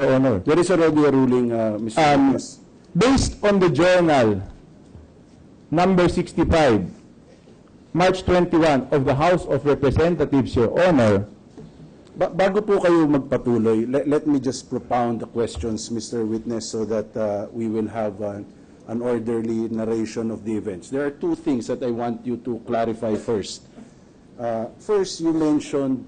Your Honor. There is already a ruling, Mr. Witness. Based on the journal number 65, March 21 of the House of Representatives, Your Honor. Bago po kayo magpatuloy, let me just propound the questions, Mr. Witness, so that we will have an orderly narration of the events. There are two things that I want you to clarify first. First, you mentioned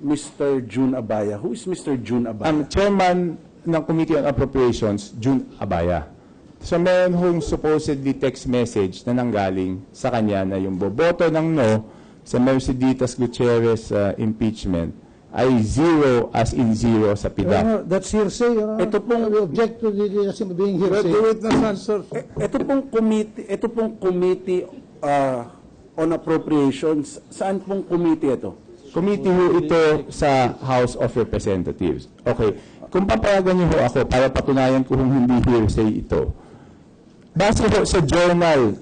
Mr. June Abaya. Who is Mr. June Abaya? Chairman ng Committee on Appropriations, June Abaya. So meron hong supposedly text message na nanggaling sa kanya na yung boboto ng no sa Mercedes Gutierrez impeachment ay zero as in zero sa PIDAF. That's hearsay. Ito pong we object to the being hearsay. Ito pong committee on appropriations, saan pong committee ito? Committee ho ito sa House of Representatives. Okay. Kung papayagan niyo ho ako para patunayan ko kung hindi hearsay ito. Base ho sa journal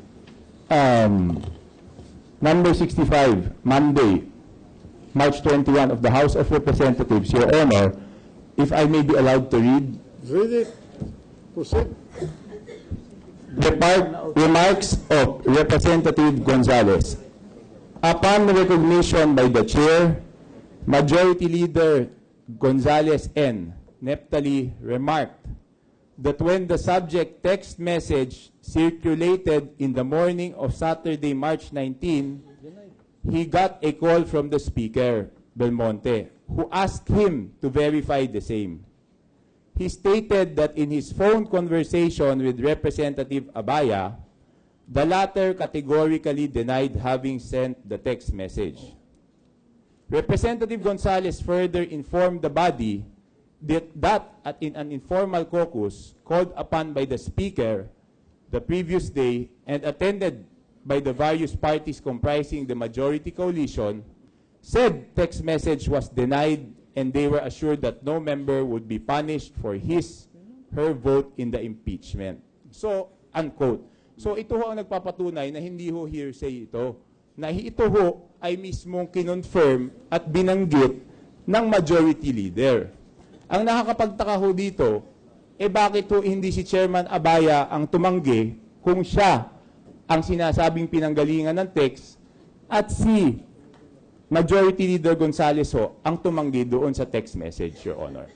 number 65, Monday, March 21 of the House of Representatives, Your Honor, if I may be allowed to read. Read it. Proceed. Remarks of Representative Gonzales. Upon recognition by the Chair, Majority Leader Gonzales N. Neptali remarked that when the subject text message circulated in the morning of Saturday, March 19, he got a call from the Speaker, Belmonte, who asked him to verify the same. He stated that in his phone conversation with Representative Abaya, the latter categorically denied having sent the text message. Representative Gonzales further informed the body that in an informal caucus called upon by the Speaker the previous day and attended by the various parties comprising the majority coalition, said text message was denied and they were assured that no member would be punished for her vote in the impeachment. So, unquote. So, ito ho ang nagpapatunay na hindi ho hearsay ito. Na ito ho ay mismong kinonfirm at binanggit ng majority leader. Ang nakakapagtaka ho dito, bakit ho hindi si Chairman Abaya ang tumanggi kung siya ang sinasabing pinanggalingan ng text at si Majority Leader Gonzales ho ang tumanggi doon sa text message, Your Honor.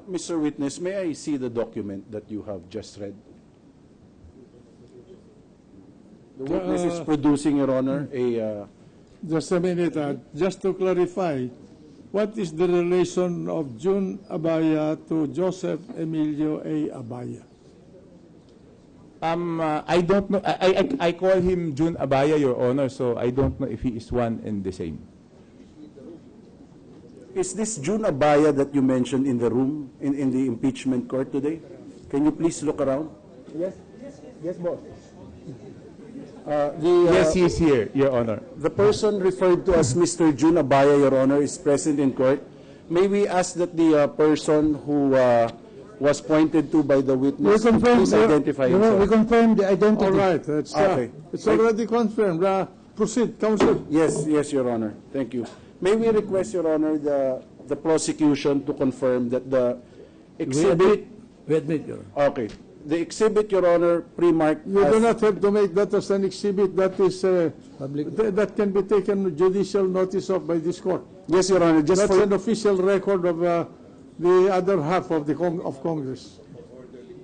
Mr. Witness, may I see the document that you have just read? The witness is producing, Your Honor, Just a minute, just to clarify, what is the relation of June Abaya to Joseph Emilio A. Abaya? I don't know. I call him June Abaya, Your Honor, so I don't know if he is one and the same. Is this June Abaya that you mentioned in the room, in the impeachment court today? Can you please look around? Yes. Yes, boss. Yes, he is here, Your Honor. The person referred to as Mr. June Abaya, Your Honor, is present in court. May we ask that the person who was pointed to by the witness please identify himself? We confirm the identity. All right, it's already confirmed. Proceed, Counsel. Yes, Your Honor. Thank you. May we request, Your Honor, the prosecution to confirm that the exhibit... We admit, Your Honor. Okay. The exhibit, Your Honor, pre-marked You do not have to make that as an exhibit that is that can be taken judicial notice of by this court. Yes, Your Honor. That's an official record of the other half of the Congress.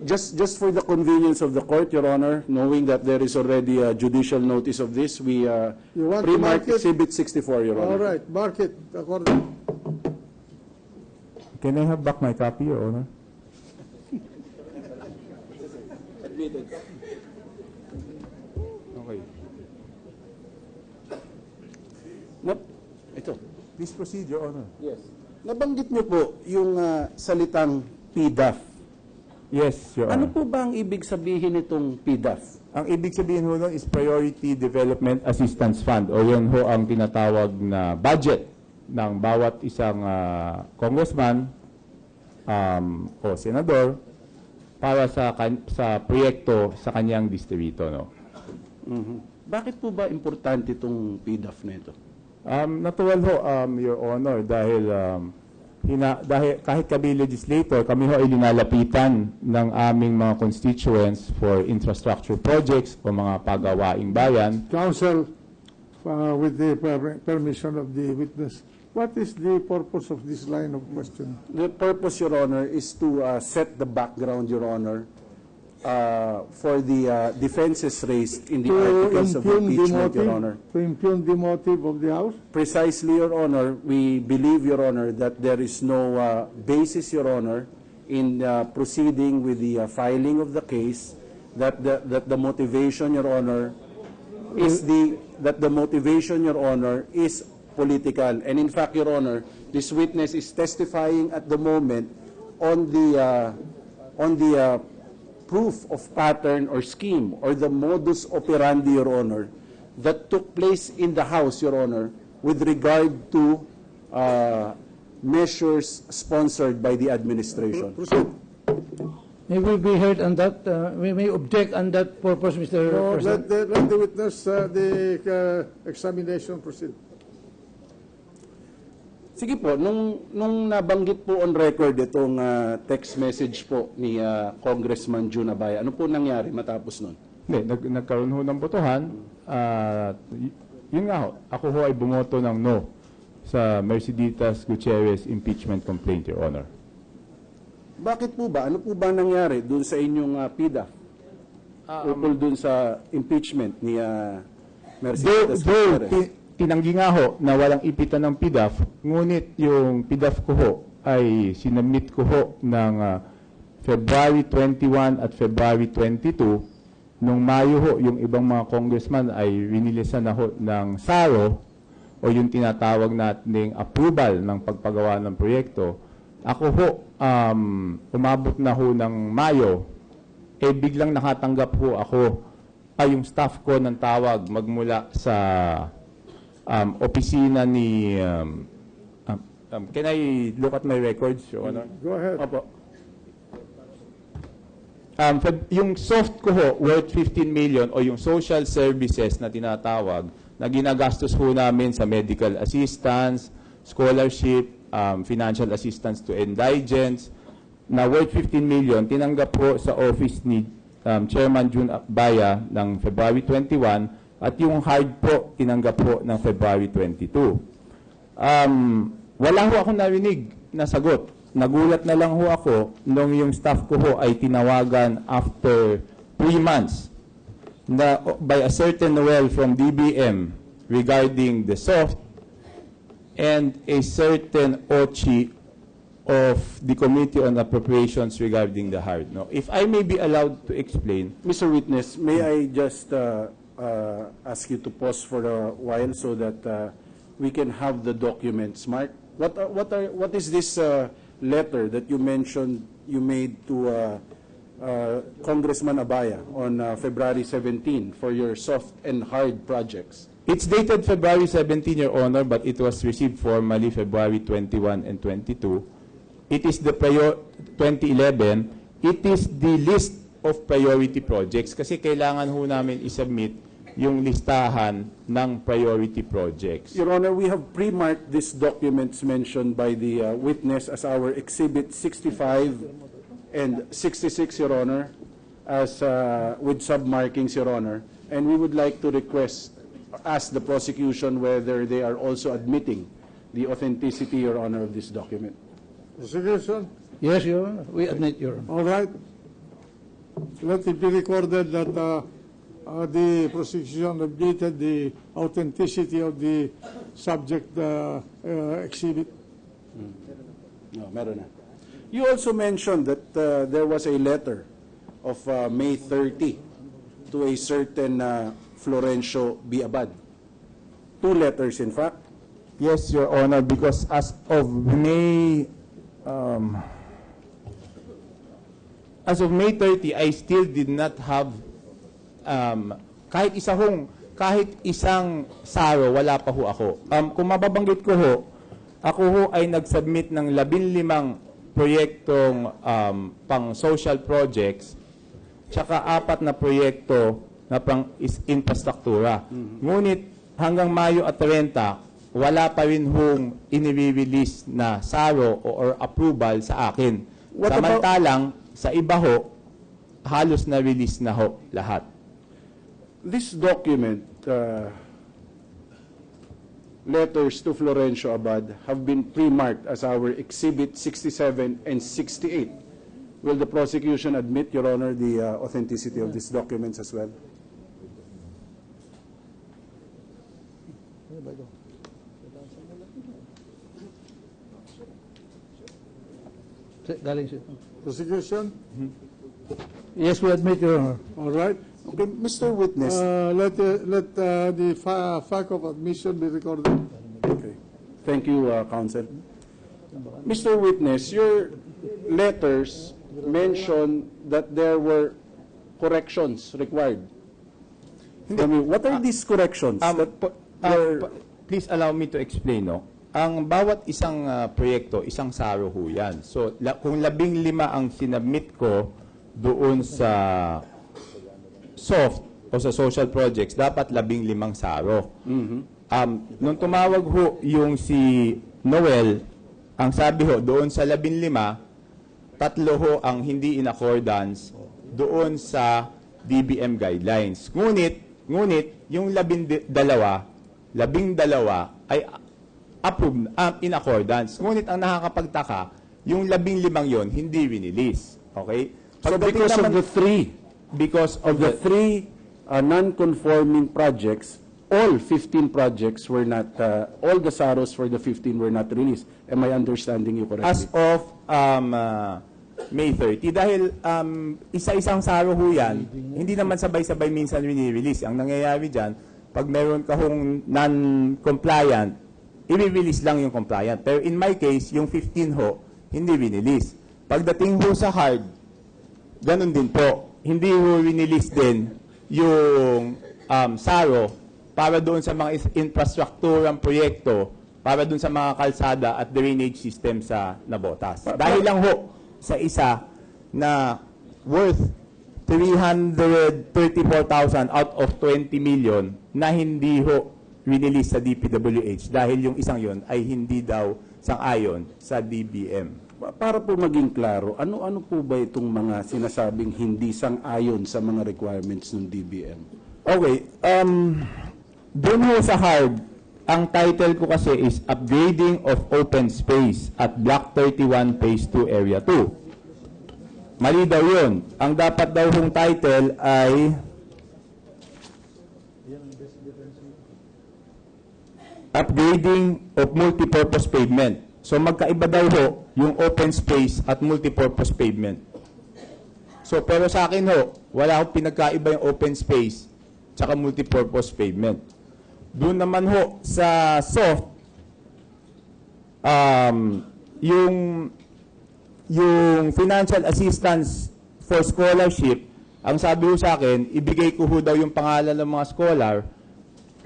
Just for the convenience of the court, Your Honor, knowing that there is already a judicial notice of this, we pre-marked exhibit 64, Your Honor. All right, mark it accordingly. Can I have back my copy, Your Honor? Okay. Ito. Please proceed, Your Honor. Yes. Nabanggit niyo po yung salitang PDAF. Yes, Your Ano Honor. po ba ang ibig sabihin nitong PDAF? Ang ibig sabihin ho nun is Priority Development Assistance Fund o yun ho ang tinatawag na budget ng bawat isang congressman o senador para sa proyekto sa kanyang distrito. No? Bakit po ba importante itong PDAF na ito? Natural ho, Your Honor, dahil dahil kahit kami legislator, kami ho ay linalapitan ng aming mga constituents for infrastructure projects o mga pagawaing bayan. Counsel, with the permission of the witness, what is the purpose of this line of question? The purpose, Your Honor, is to set the background, Your Honor, for the defenses raised in the articles of impeachment, Your Honor. To impugn the motive of the House? Precisely, Your Honor, we believe, Your Honor, that there is no basis, Your Honor, in proceeding with the filing of the case, that the motivation, Your Honor, is political. And in fact, Your Honor, this witness is testifying at the moment on the proof of pattern or scheme or the modus operandi, Your Honor, that took place in the House, Your Honor, with regard to measures sponsored by the administration. May we be heard on that? We may object on that purpose, Mr. No, President. let the witness, the examination proceed. Sige po, nung nabanggit po on record itong text message po ni Congressman June Abaya, ano po nangyari matapos nun? Hindi, nagkaroon ho ng botohan. Yun nga ho, ako ho ay bumoto ng no sa Merceditas Gutierrez impeachment complaint, Your Honor. Bakit po ba? Ano po ba nangyari dun sa inyong PDAF? Ukol dun sa impeachment ni Merceditas Gutierrez? Tinanggi nga ho na walang ipitan ng PDAF, ngunit yung PDAF ko ho ay sinamit ko ho ng February 21 at February 22. Nung Mayo ho, yung ibang mga congressman ay winilisan na ho ng SARO o yung tinatawag nating approval ng pagpagawa ng proyekto. Ako ho, umabot na ho ng Mayo, biglang nakatanggap ho ako, yung staff ko ng tawag magmula sa opisina ni, can I look at my records, Your Honor? Go ahead. Opo. Yung soft ko ho, worth 15 million, o yung social services na tinatawag, na ginagastos ho namin sa medical assistance, scholarship, financial assistance to indigents, na worth 15 million, tinanggap po sa office ni Chairman June Abaya ng February 21, at yung hard po, tinanggap po ng February 22. Wala ho akong narinig na sagot. Nagulat na lang ho ako nung yung staff ko ho ay tinawagan after 3 months na, by a certain Noel from DBM regarding the soft and a certain OCHI of the Committee on Appropriations regarding the hard. No? If I may be allowed to explain. Mr. Witness, may I just ask you to pause for a while so that we can have the documents, Mark? What is this letter that you mentioned you made to Congressman Abaya on February 17 for your soft and hard projects? It's dated February 17, Your Honor, but it was received formally February 21 and 22. It is the 2011. It is the list of priority projects kasi kailangan ho namin isubmit yung listahan ng priority projects. Your Honor, we have pre-marked these documents mentioned by the witness as our Exhibit 65 and 66, Your Honor, as with sub-markings, Your Honor. And we would like to ask the prosecution whether they are also admitting the authenticity, Your Honor, of this document. Prosecution? Yes, Your Honor. We admit, Your Honor. All right. Let it be recorded that the prosecution admitted the authenticity of the subject exhibit. No, meron na. You also mentioned that there was a letter of May 30 to a certain Florencio B. Abad. 2 letters, in fact. Yes, Your Honor, because as of May 30, I still did not have kahit isang SARO, wala pa ho ako. Kung mababanggit ko ho, ako ho ay nag-submit ng 15 proyektong pang social projects, tsaka 4 na proyekto na pang infrastruktura. Ngunit hanggang Mayo at 30, wala pa rin hong inire-release na SARO or approval sa akin. What about- Samantalang, sa iba ho, halos na-release na ho lahat. This document, letters to Florencio Abad, have been pre-marked as our Exhibit 67 and 68. Will the prosecution admit, Your Honor, the authenticity of these documents as well? Galing siya. Prosecution? Yes, we admit, Your Honor. All right. Okay, Mr. Witness. Let the fact of admission be recorded. Okay. Thank you, Counsel. Mr. Witness, your letters mention that there were corrections required. From you. What are these corrections? that were- Please allow me to explain, no? Ang bawat isang proyekto, isang SARO ho yan. So, kung 15 ang sinabmit ko doon sa soft o sa social projects, dapat 15 SARO. Nung tumawag ho yung si Noel, ang sabi ho, doon sa 15, 3 ho ang hindi in accordance doon sa DBM guidelines. Ngunit yung 12 ay approved, in accordance. Ngunit ang nakakapagtaka, yung 15 yon hindi release. Okay? So Pagdating because of naman- the three, because of the three non-conforming projects, all 15 projects were not, all the SAROs for the 15 were not released. Am I understanding you correctly? as of May 30, dahil isa-isang SARO ho yan, hindi naman sabay-sabay minsan rini-release. Ang nangyayari dyan, pag meron ka hong non-compliant, i-release lang yung compliant. Pero in my case, yung 15 ho, hindi release. Pagdating ho sa hard, ganun din po. Hindi ho release din yung SARO para doon sa mga infrastrukturang proyekto, para doon sa mga kalsada at drainage system sa Nabotas. Dahil lang ho sa isa na worth 334,000 out of 20 million na hindi ho release sa DPWH dahil yung isang yon ay hindi daw sang-ayon sa DBM. Para po maging klaro, ano-ano po ba itong mga sinasabing hindi sang-ayon sa mga requirements ng DBM? Okay, doon ho sa hard, ang title ko kasi is Upgrading of Open Space at Block 31 Phase 2 Area 2. Mali daw yun. Ang dapat daw hong title ay Upgrading of Multipurpose Pavement. So magkaiba daw ho yung open space at multipurpose pavement. So pero sa akin ho, wala akong pinagkaiba yung open space tsaka multipurpose pavement. Doon naman ho sa soft, yung financial assistance for scholarship, ang sabi ho sa akin, ibigay ko ho daw yung pangalan ng mga scholar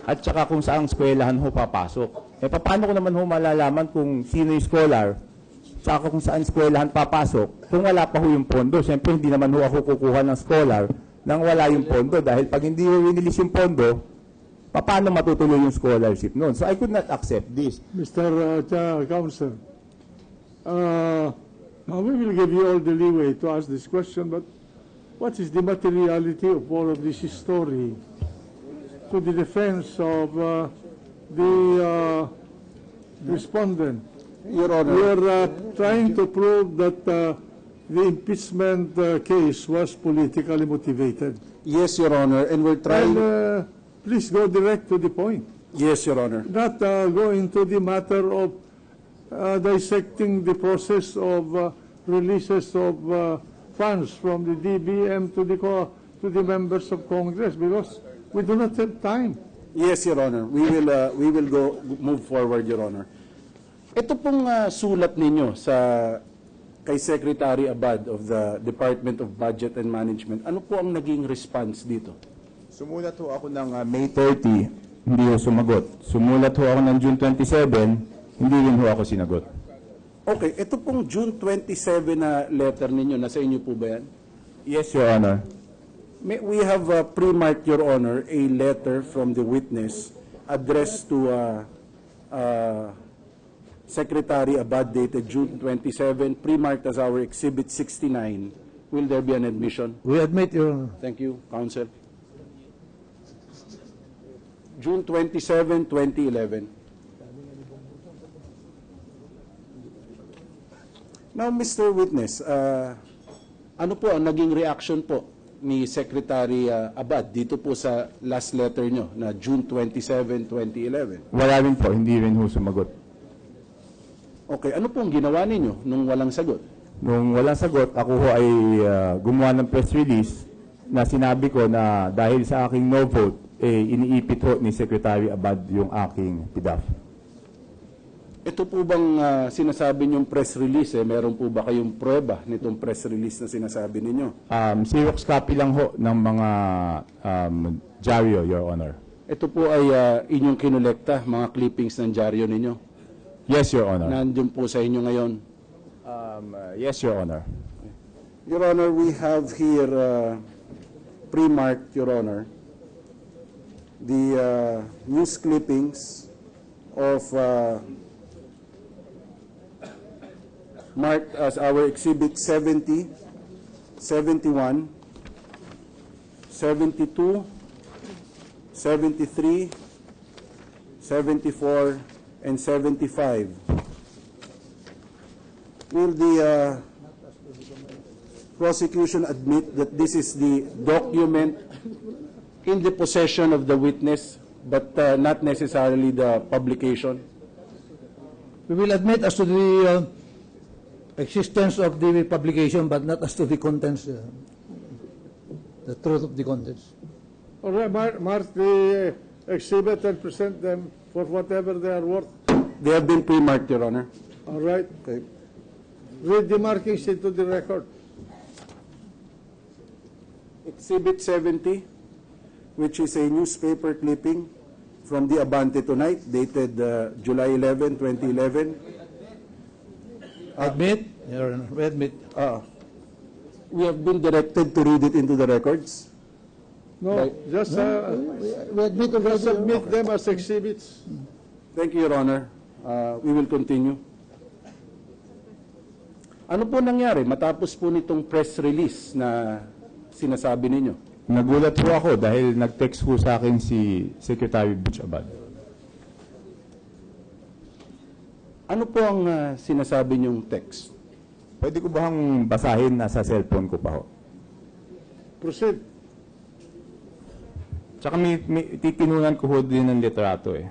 at saka kung saang eskwelahan ho papasok. Eh, paano ko naman ho malalaman kung sino yung scholar, saka kung saan eskwelahan papasok, kung wala pa ho yung pondo? Siyempre, hindi naman ho ako kukuha ng scholar nang wala yung pondo. Dahil pag hindi ho release yung pondo, paano matutuloy yung scholarship noon? So, I could not accept this. Mr. Counsel, now we will give you all the leeway to ask this question, but what is the materiality of all of this story to the defense of the respondent? Your Honor. We are trying to prove that the impeachment case was politically motivated. Yes, Your Honor, and we're trying... And please go direct to the point, Yes, Your Honor. not go into the matter of dissecting the process of releases of funds from the DBM to the members of Congress, because we do not have time. Yes, Your Honor. We will move forward, Your Honor. Ito pong sulat ninyo kay Secretary Abad of the Department of Budget and Management. Ano po ang naging response dito? Sumulat ho ako ng May 30, hindi ho sumagot. Sumulat ho ako ng June 27, hindi rin ho ako sinagot. Okay, ito pong June 27 na letter ninyo, nasa inyo po ba yan? Yes, Your Honor. We have pre-marked, Your Honor, a letter from the witness addressed to Secretary Abad dated June 27, pre-marked as our Exhibit 69. Will there be an admission? We admit, Your Honor. Thank you, Counsel. June 27, 2011. Now, Mr. Witness, ano po ang naging reaction po ni Secretary Abad dito po sa last letter nyo na June 27, 2011? Wala rin po, hindi rin ho sumagot. Okay, ano pong ginawa ninyo nung walang sagot? Nung walang sagot, ako ho ay gumawa ng press release na sinabi ko na dahil sa aking no vote, iniipit ho ni Secretary Abad yung aking PDAF. Ito po bang sinasabi niyong press release, meron po ba kayong prueba nitong press release na sinasabi ninyo? Xerox copy lang ho ng mga dyaryo, Your Honor. Ito po ay inyong kinolekta, mga clippings ng dyaryo ninyo. Yes, Your Honor. Nandun po sa inyo ngayon. Yes, Your Honor. Your Honor, we have here pre-marked, Your Honor, the news clippings of marked as our Exhibit 70, 71, 72, 73, 74, and 75. Will the prosecution admit that this is the document in the possession of the witness, but not necessarily the publication? We will admit as to the existence of the publication, but not as to the contents, the truth of the contents. All right, mark the exhibit and present them for whatever they are worth. They have been pre-marked, Your Honor. All right. Okay. Read the markings into the record. Exhibit 70, which is a newspaper clipping from the Abante Tonight, dated July 11, 2011. Admit, Your Honor, we admit. We have been directed to read it into the records. No, Right. just We admit already. submit them as exhibits. Thank you, Your Honor. We will continue. Ano po nangyari matapos po nitong press release na sinasabi ninyo? Nagulat po ako dahil nag-text po sa akin si Secretary Butch Abad. Ano po ang sinasabi niyong text? Pwede ko bang basahin? Nasa cellphone ko pa ho. Proceed. Tsaka may titinunan ko ho din ng literato eh.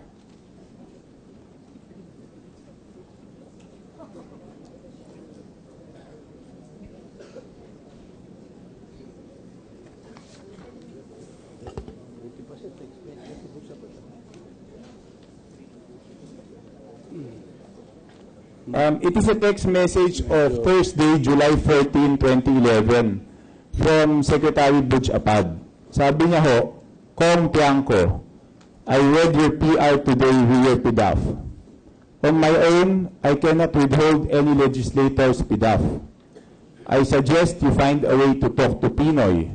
It is a text message of Thursday, July 14, 2011 from Secretary Butch Abad. Sabi niya ho, Kong Tiangco, I read your PR today with your PDAF. On my own, I cannot withhold any legislator's PDAF. I suggest you find a way to talk to Pinoy.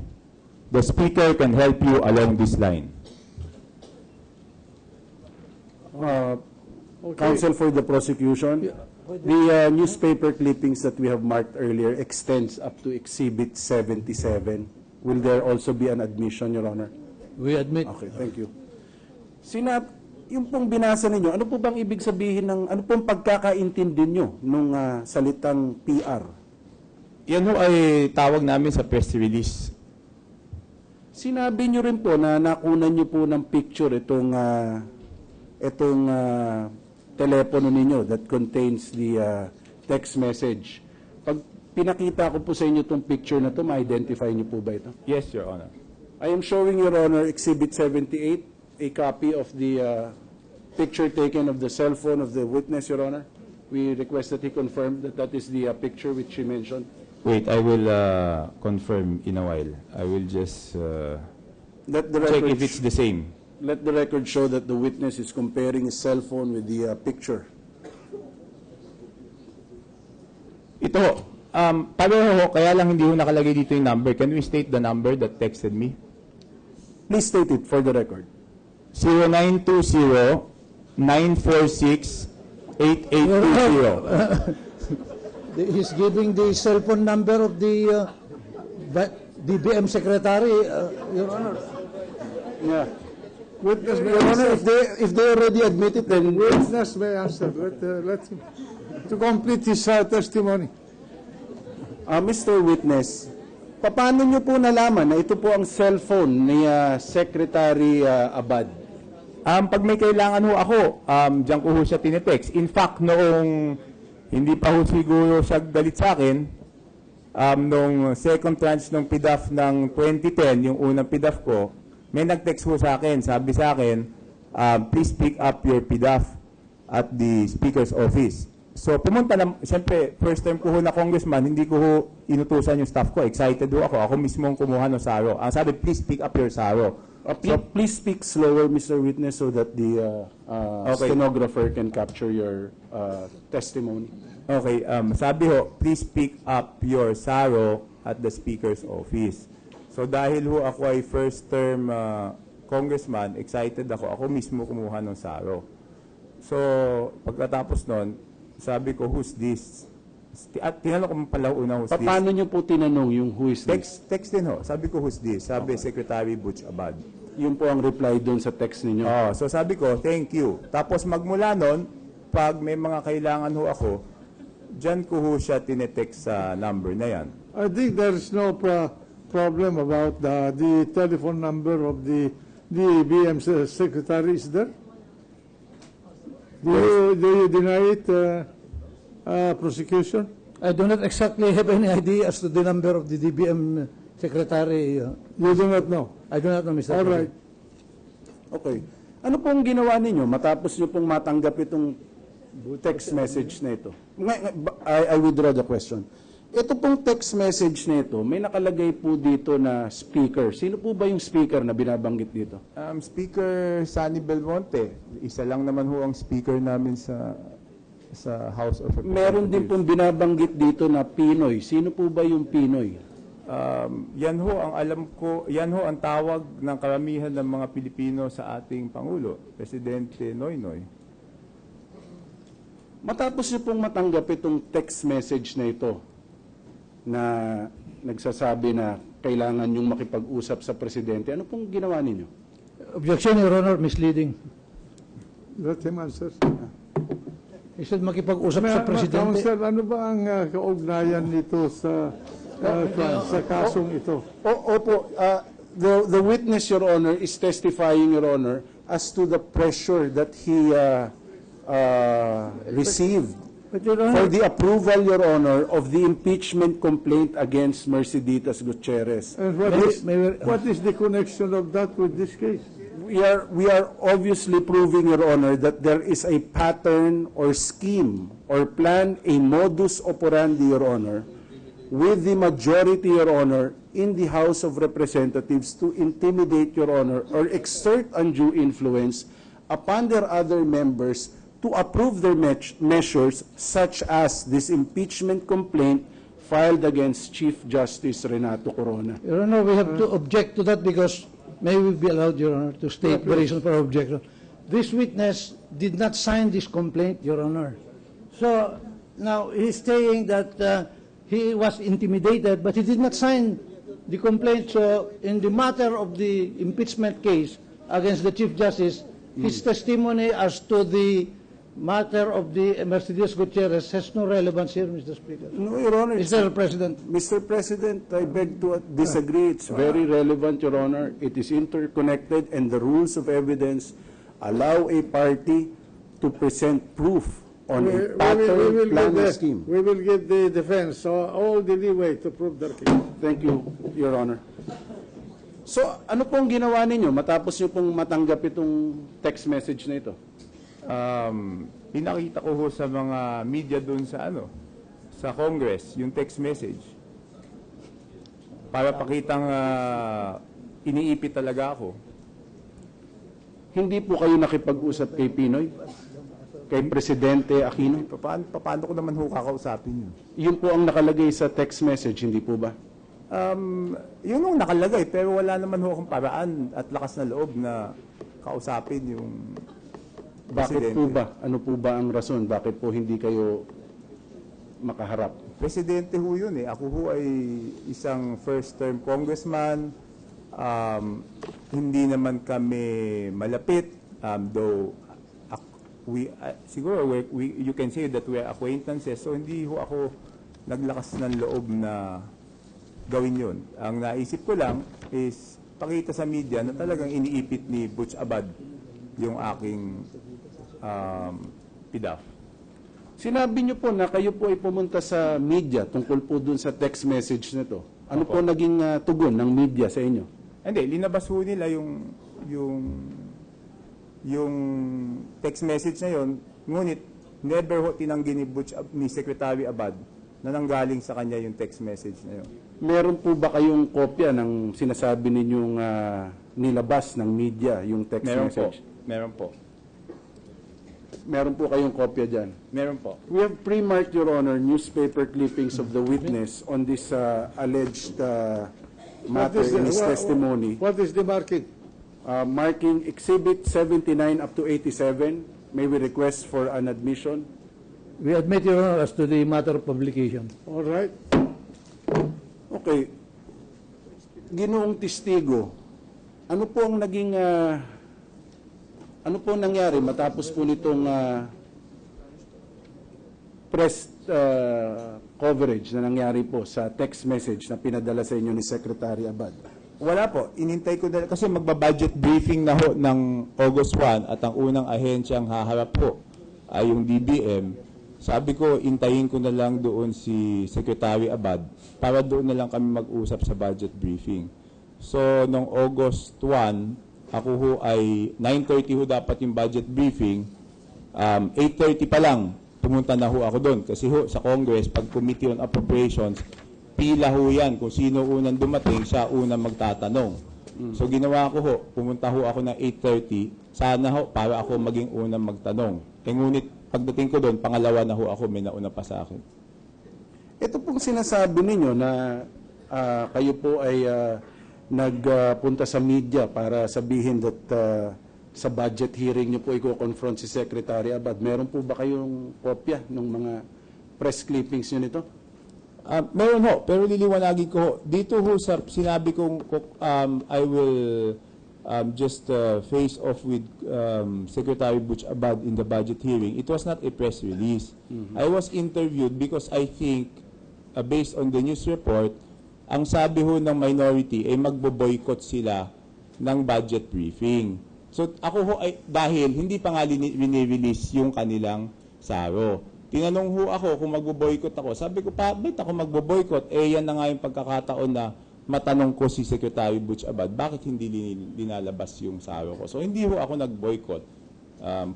The Speaker can help you along this line. Counsel for the prosecution, the newspaper clippings that we have marked earlier extends up to Exhibit 77. Will there also be an admission, Your Honor? We admit. Okay, thank you. Yung pong binasa ninyo, ano po bang ibig sabihin ng, ano pong pagkakaintindi nyo nung salitang PR? Yan ho ay tawag namin sa press release. Sinabi nyo rin po na nakunan nyo po ng picture itong telepono ninyo that contains the text message. Pag pinakita ko po sa inyo itong picture na ito, ma-identify nyo po ba ito? Yes, Your Honor. I am showing, Your Honor, Exhibit 78, a copy of the picture taken of the cell phone of the witness, Your Honor. We request that he confirm that that is the picture which he mentioned. Wait, I will confirm in a while. I will just Let the check record if it's the same. Let the record show that the witness is comparing his cell phone with the picture. Ito ho, pareho ho, kaya lang hindi ho nakalagay dito yung number. Can we state the number that texted me? Please state it for the record. 0920 946-8820. He's giving the cell phone number of the DBM secretary, Your Honor. Yeah. Witness may Your Honor, answer. if they already admit it, then Witness may answer. Let him to complete his testimony. Mr. Witness, paano niyo po nalaman na ito po ang cellphone ni Secretary Abad? Pag may kailangan ho ako, diyan ko ho siya tinetext. In fact, noong hindi pa ho siguro siya galit sa akin, nung second tranche ng PDAF ng 2010, yung unang PDAF ko, may nag-text ho sa akin. Sabi sa akin, please pick up your PDAF at the Speaker's office. So pumunta na, siyempre, first time ko ho na congressman, hindi ko ho inutusan yung staff ko. Excited ho ako. Ako mismo ang kumuha ng SARO. Ang sabi, please pick up your SARO. Please speak slower, Mr. Witness, so that the Okay. stenographer can capture your testimony. Okay, sabi ho, please pick up your SARO at the Speaker's office. So dahil ho ako ay first term congressman, excited ako. Ako mismo kumuha ng SARO. So pagkatapos nun, sabi ko, who's this? At tinanong ko pala una, who's this? Paano niyo po tinanong yung who is this? Text din ho. Sabi ko, who's this? Sabi, Secretary Butch Abad. Yun po ang reply doon sa text ninyo. So sabi ko, thank you. Tapos magmula nun, pag may mga kailangan ho ako, dyan ko ho siya tinetext sa number na yan. I think there is no problem about the telephone number of the DBM secretary. Is there? Do you deny it, prosecution? I do not exactly have any idea as to the number of the DBM secretary. You do not know. I do not know, Mr. All President. right. Okay. Ano pong ginawa ninyo matapos nyo pong matanggap itong text message na ito? I withdraw the question. Ito pong text message na ito, may nakalagay po dito na speaker. Sino po ba yung speaker na binabanggit dito? Speaker Sunny Belmonte, isa lang naman ho ang speaker namin sa House of Representatives. Meron din pong binabanggit dito na Pinoy. Sino po ba yung Pinoy? Yan ho ang alam ko, yan ho ang tawag ng karamihan ng mga Pilipino sa ating Pangulo, Presidente Noynoy. Matapos nyo pong matanggap itong text message na ito, na nagsasabi na kailangan yung makipag-usap sa Presidente, ano pong ginawa ninyo? Objection, Your Honor, misleading. Let him answer. He said makipag-usap sa Presidente. Counsel, ano ba ang kaugnayan nito sa kasong ito? Opo, the witness, Your Honor, is testifying, Your Honor, as to the pressure that he received But Your for Honor, the approval, Your Honor, of the impeachment complaint against Merceditas Gutierrez. And what is the connection of that with this case? We are obviously proving, Your Honor, that there is a pattern or scheme or plan, a modus operandi, Your Honor, with the majority, Your Honor, in the House of Representatives to intimidate, Your Honor, or exert undue influence upon their other members to approve their measures, such as this impeachment complaint filed against Chief Justice Renato Corona. Your Honor, we have to object to that because may we be allowed, Your Honor, to state the reason for objection. This witness did not sign this complaint, Your Honor. So now he's saying that he was intimidated, but he did not sign the complaint. So in the matter of the impeachment case against the Chief Justice, his testimony as to the matter of the Mercedes Gutierrez has no relevance here, Mr. Speaker. No, Your Honor. Mr. President. Mr. President, I beg to disagree. It's very relevant, Your Honor. It is interconnected, and the rules of evidence allow a party to present proof on a pattern, plan, or scheme. We will give the defense all the leeway to prove their case. Thank you, Your Honor. So, ano pong ginawa ninyo matapos nyo pong matanggap itong text message na ito? Pinakita ko ho sa mga media doon sa Congress, yung text message. Para pakitang iniipit talaga ako. Hindi po kayo nakipag-usap kay Pinoy? Kay Presidente Aquino? Paano ko naman ho kakausapin yun? Yun po ang nakalagay sa text message, hindi po ba? Yun ang nakalagay, pero wala naman ho akong paraan at lakas na loob na kausapin yung Bakit po ba? Ano po ba ang rason? Bakit po hindi kayo makaharap? Presidente ho yun eh. Ako ho ay isang first-term congressman. Hindi naman kami malapit. Though, siguro, you can say that we're acquaintances. So, hindi ho ako naglakas ng loob na gawin yun. Ang naisip ko lang is pakita sa media na talagang iniipit ni Butch Abad yung aking PDAF. Sinabi niyo po na kayo po ay pumunta sa media tungkol po dun sa text message na to. Ano po naging tugon ng media sa inyo? Hindi, linabas ho nila yung text message na yon, ngunit never ho tinanggi ni Secretary Abad na nanggaling sa kanya yung text message na yon. Meron po ba kayong kopya ng sinasabi ninyong nilabas ng media yung text message? Meron po. Meron po kayong kopya dyan? Meron po. We have pre-marked, Your Honor, newspaper clippings of the witness on this alleged matter in his testimony. What is the marking? Marking Exhibit 79 up to 87. May we request for an admission? We admit, Your Honor, as to the matter of publication. All right. Okay. Ginoong testigo, ano po ang naging ano po nangyari matapos po nitong press coverage na nangyari po sa text message na pinadala sa inyo ni Secretary Abad? Wala po. Inintay ko na kasi magba-budget briefing na ho ng August 1 at ang unang ahensyang haharap po ay yung DBM. Sabi ko, intayin ko na lang doon si Secretary Abad para doon na lang kami mag-usap sa budget briefing. So, noong August 1, ako ho ay 9:30 ho dapat yung budget briefing. 8:30 pa lang, pumunta na ho ako doon. Kasi ho, sa Congress, pag Committee on Appropriations, pila ho yan. Kung sino unang dumating, siya unang magtatanong. So, ginawa ko ho, pumunta ho ako ng 8:30. Sana ho, para ako maging unang magtanong. Ngunit, pagdating ko doon, pangalawa na ho ako, may nauna pa sa akin. Ito pong sinasabi ninyo na kayo po ay nagpunta sa media para sabihin that sa budget hearing niyo po i-confront si Secretary Abad. Meron po ba kayong kopya ng mga press clippings niyo nito? Meron ho, pero liliwanagin ko ho. Dito ho, sa sinabi kong I will just face off with Secretary Butch Abad in the budget hearing. It was not a press release. I was interviewed because I think, based on the news report, ang sabi ho ng minority ay magbo-boycott sila ng budget briefing. So ako ho ay dahil hindi pa nga rini-release yung kanilang saro. Tinanong ho ako kung magbo-boycott ako. Sabi ko, bakit ako magbo-boycott? Yan na nga yung pagkakataon na matanong ko si Secretary Butch Abad, bakit hindi linalabas yung saro ko? So hindi ho ako nag-boycott.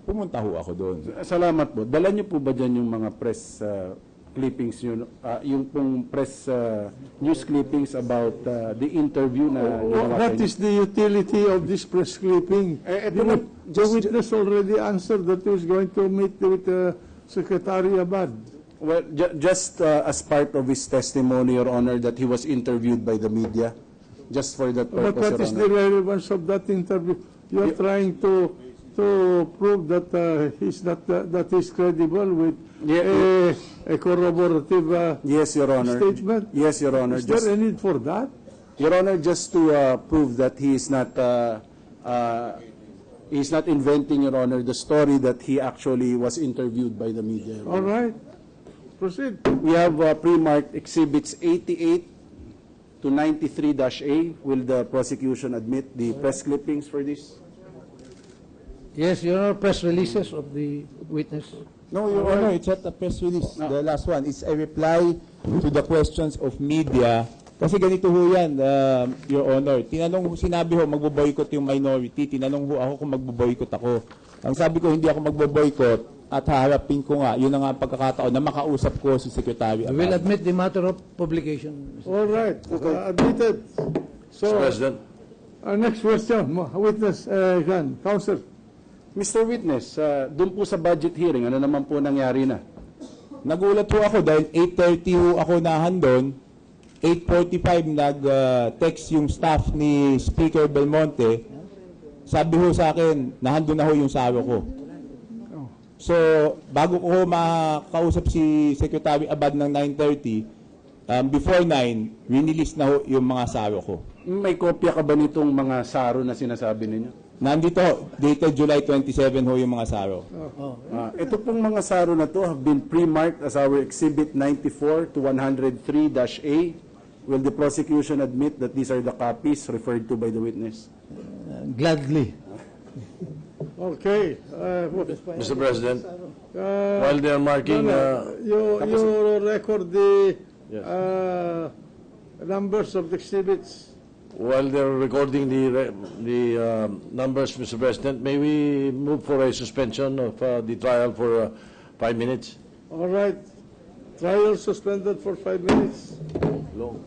Pumunta ho ako doon. Salamat po. Dala niyo po ba dyan yung mga press clippings yun, yung pong press news clippings about the interview na ginawa What is the utility of this press clipping? The witness already answered that he was going to meet with Secretary Abad. Well, just as part of his testimony, Your Honor, that he was interviewed by the media, just for that purpose, But what Your is Honor. the relevance of that interview? You are trying to prove that he's not that he's credible with a corroborative Yes, Your Honor. statement. Yes, Your Honor. Is there a need for that? Your Honor, just to prove that he is not inventing, Your Honor, the story that he actually was interviewed by the media. Your All Honor. right, proceed. We have pre-marked exhibits 88 to 93-A. Will the prosecution admit the press clippings for this? Yes, Your Honor, press releases of the witness. No, Your Honor, it's not a press release. The last one, it's a reply to the questions of media. Kasi ganito ho yan, Your Honor. Sinabi ho, magbo-boycott yung minority. Tinanong ho ako kung magbo-boycott ako. Ang sabi ko, hindi ako magbo-boycott at haharapin ko nga, yun na nga ang pagkakataon na makausap ko si Secretary We will Abad. admit the matter of publication. All right, admitted. So, President. Next question, witness, counsel. Mr. Witness, doon po sa budget hearing, ano naman po nangyari na? Nagulat ho ako dahil 8:30 ho ako nahandon. 8:45 nag-text yung staff ni Speaker Belmonte. Sabi ho sa akin, nahandun na ho yung saro ko. So, bago ko makausap si Secretary Abad ng 9:30, before 9, rinilis na ho yung mga saro ko. May kopya ka ba nitong mga saro na sinasabi ninyo? Nandito, dated July 27 ho yung mga saro. Ito pong mga saro na to have been pre-marked as our Exhibit 94 to 103-A. Will the prosecution admit that these are the copies referred to by the witness? Gladly. Okay. Mr. President, while they are marking, You record the numbers of the exhibits. while they're recording the numbers, Mr. President, may we move for a suspension of the trial for 5 minutes? All right. Trial suspended for 5 minutes. Long.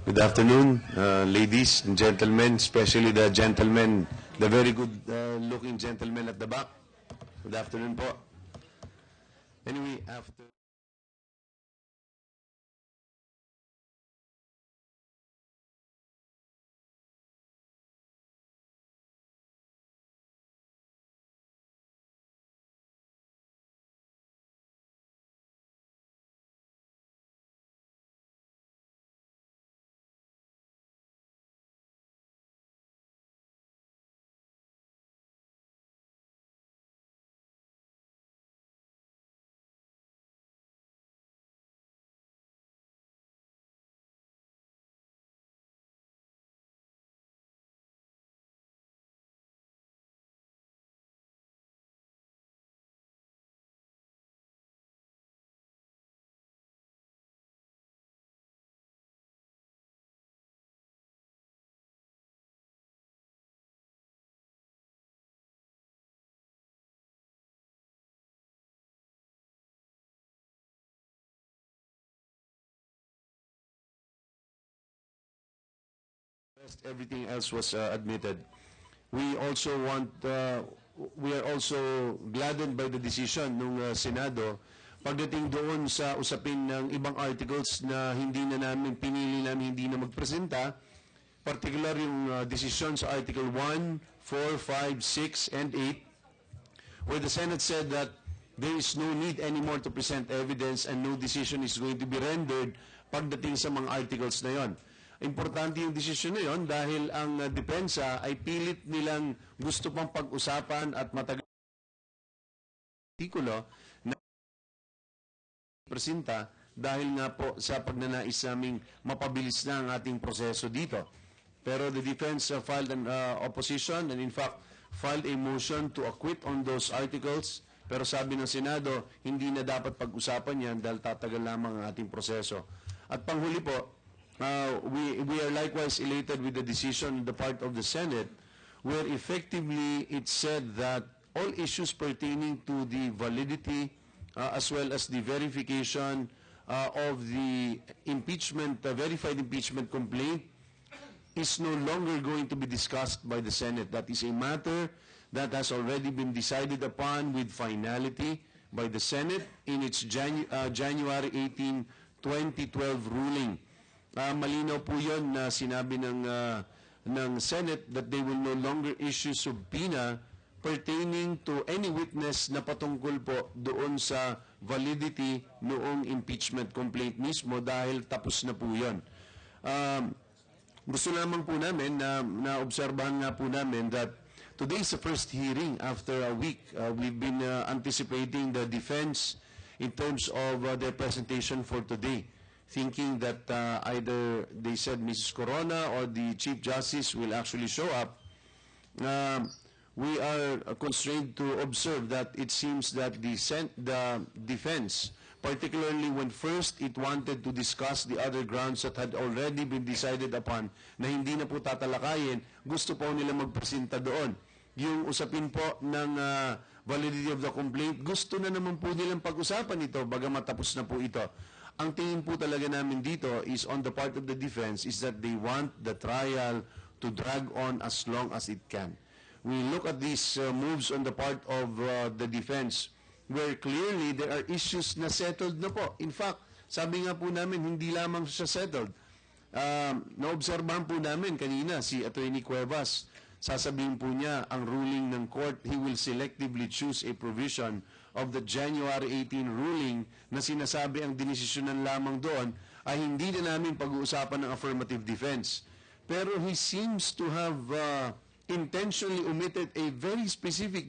Good afternoon, ladies and gentlemen, especially the gentlemen, the very good looking gentlemen at the back. Good afternoon po. Anyway, after... Everything else was admitted. We also we are also gladdened by the decision ng Senado pagdating doon sa usapin ng ibang articles na hindi na namin pinili namin hindi na magpresenta, particular yung decision sa Article 1, 4, 5, 6, and 8, where the Senate said that there is no need anymore to present evidence and no decision is going to be rendered pagdating sa mga articles na yon. Importante yung desisyon na yun dahil ang depensa ay pilit nilang gusto pang pag-usapan at matagal artikulo na presenta dahil nga po sa pagnanais naming mapabilis na ang ating proseso dito. Pero the defense filed an opposition and in fact filed a motion to acquit on those articles. Pero sabi ng Senado, hindi na dapat pag-usapan yan dahil tatagal lamang ang ating proseso. At panghuli po, we are likewise elated with the decision on the part of the Senate where effectively it said that all issues pertaining to the validity as well as the verification of the impeachment, verified impeachment complaint is no longer going to be discussed by the Senate. That is a matter that has already been decided upon with finality by the Senate in its January 18, 2012 ruling. Malinaw po yun na sinabi ng Senate that they will no longer issue subpoena pertaining to any witness na patungkol po doon sa validity noong impeachment complaint mismo dahil tapos na po yun. Gusto lamang po namin na naobserbahan nga po namin that today is the first hearing after a week. We've been anticipating the defense in terms of their presentation for today, thinking that either they said Mrs. Corona or the Chief Justice will actually show up. We are constrained to observe that it seems that the defense, particularly when first it wanted to discuss the other grounds that had already been decided upon na hindi na po tatalakayin, gusto po nila magpresenta doon. Yung usapin po ng validity of the complaint, gusto na naman po nilang pag-usapan ito, bagamat tapos na po ito. Ang tingin po talaga namin dito is on the part of the defense is that they want the trial to drag on as long as it can. We look at these moves on the part of the defense where clearly there are issues na settled na po. In fact, sabi nga po namin, hindi lamang siya settled. Naobserbahan po namin kanina si Attorney Cuevas, sasabihin po niya ang ruling ng court, he will selectively choose a provision of the January 18 ruling na sinasabi ang dinesisyonan lamang doon ay hindi na namin pag-uusapan ng affirmative defense. Pero he seems to have intentionally omitted a very specific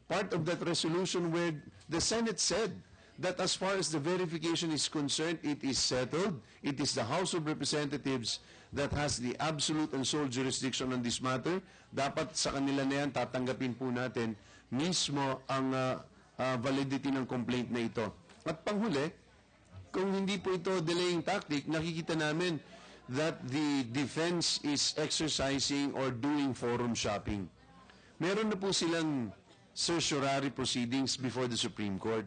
part of that resolution where the Senate said that as far as the verification is concerned, it is settled. It is the House of Representatives that has the absolute and sole jurisdiction on this matter. Dapat sa kanila na yan, tatanggapin po natin mismo ang validity ng complaint na ito. At panghuli, kung hindi po ito delaying tactic, nakikita namin that the defense is exercising or doing forum shopping. Meron na po silang certiorari proceedings before the Supreme Court.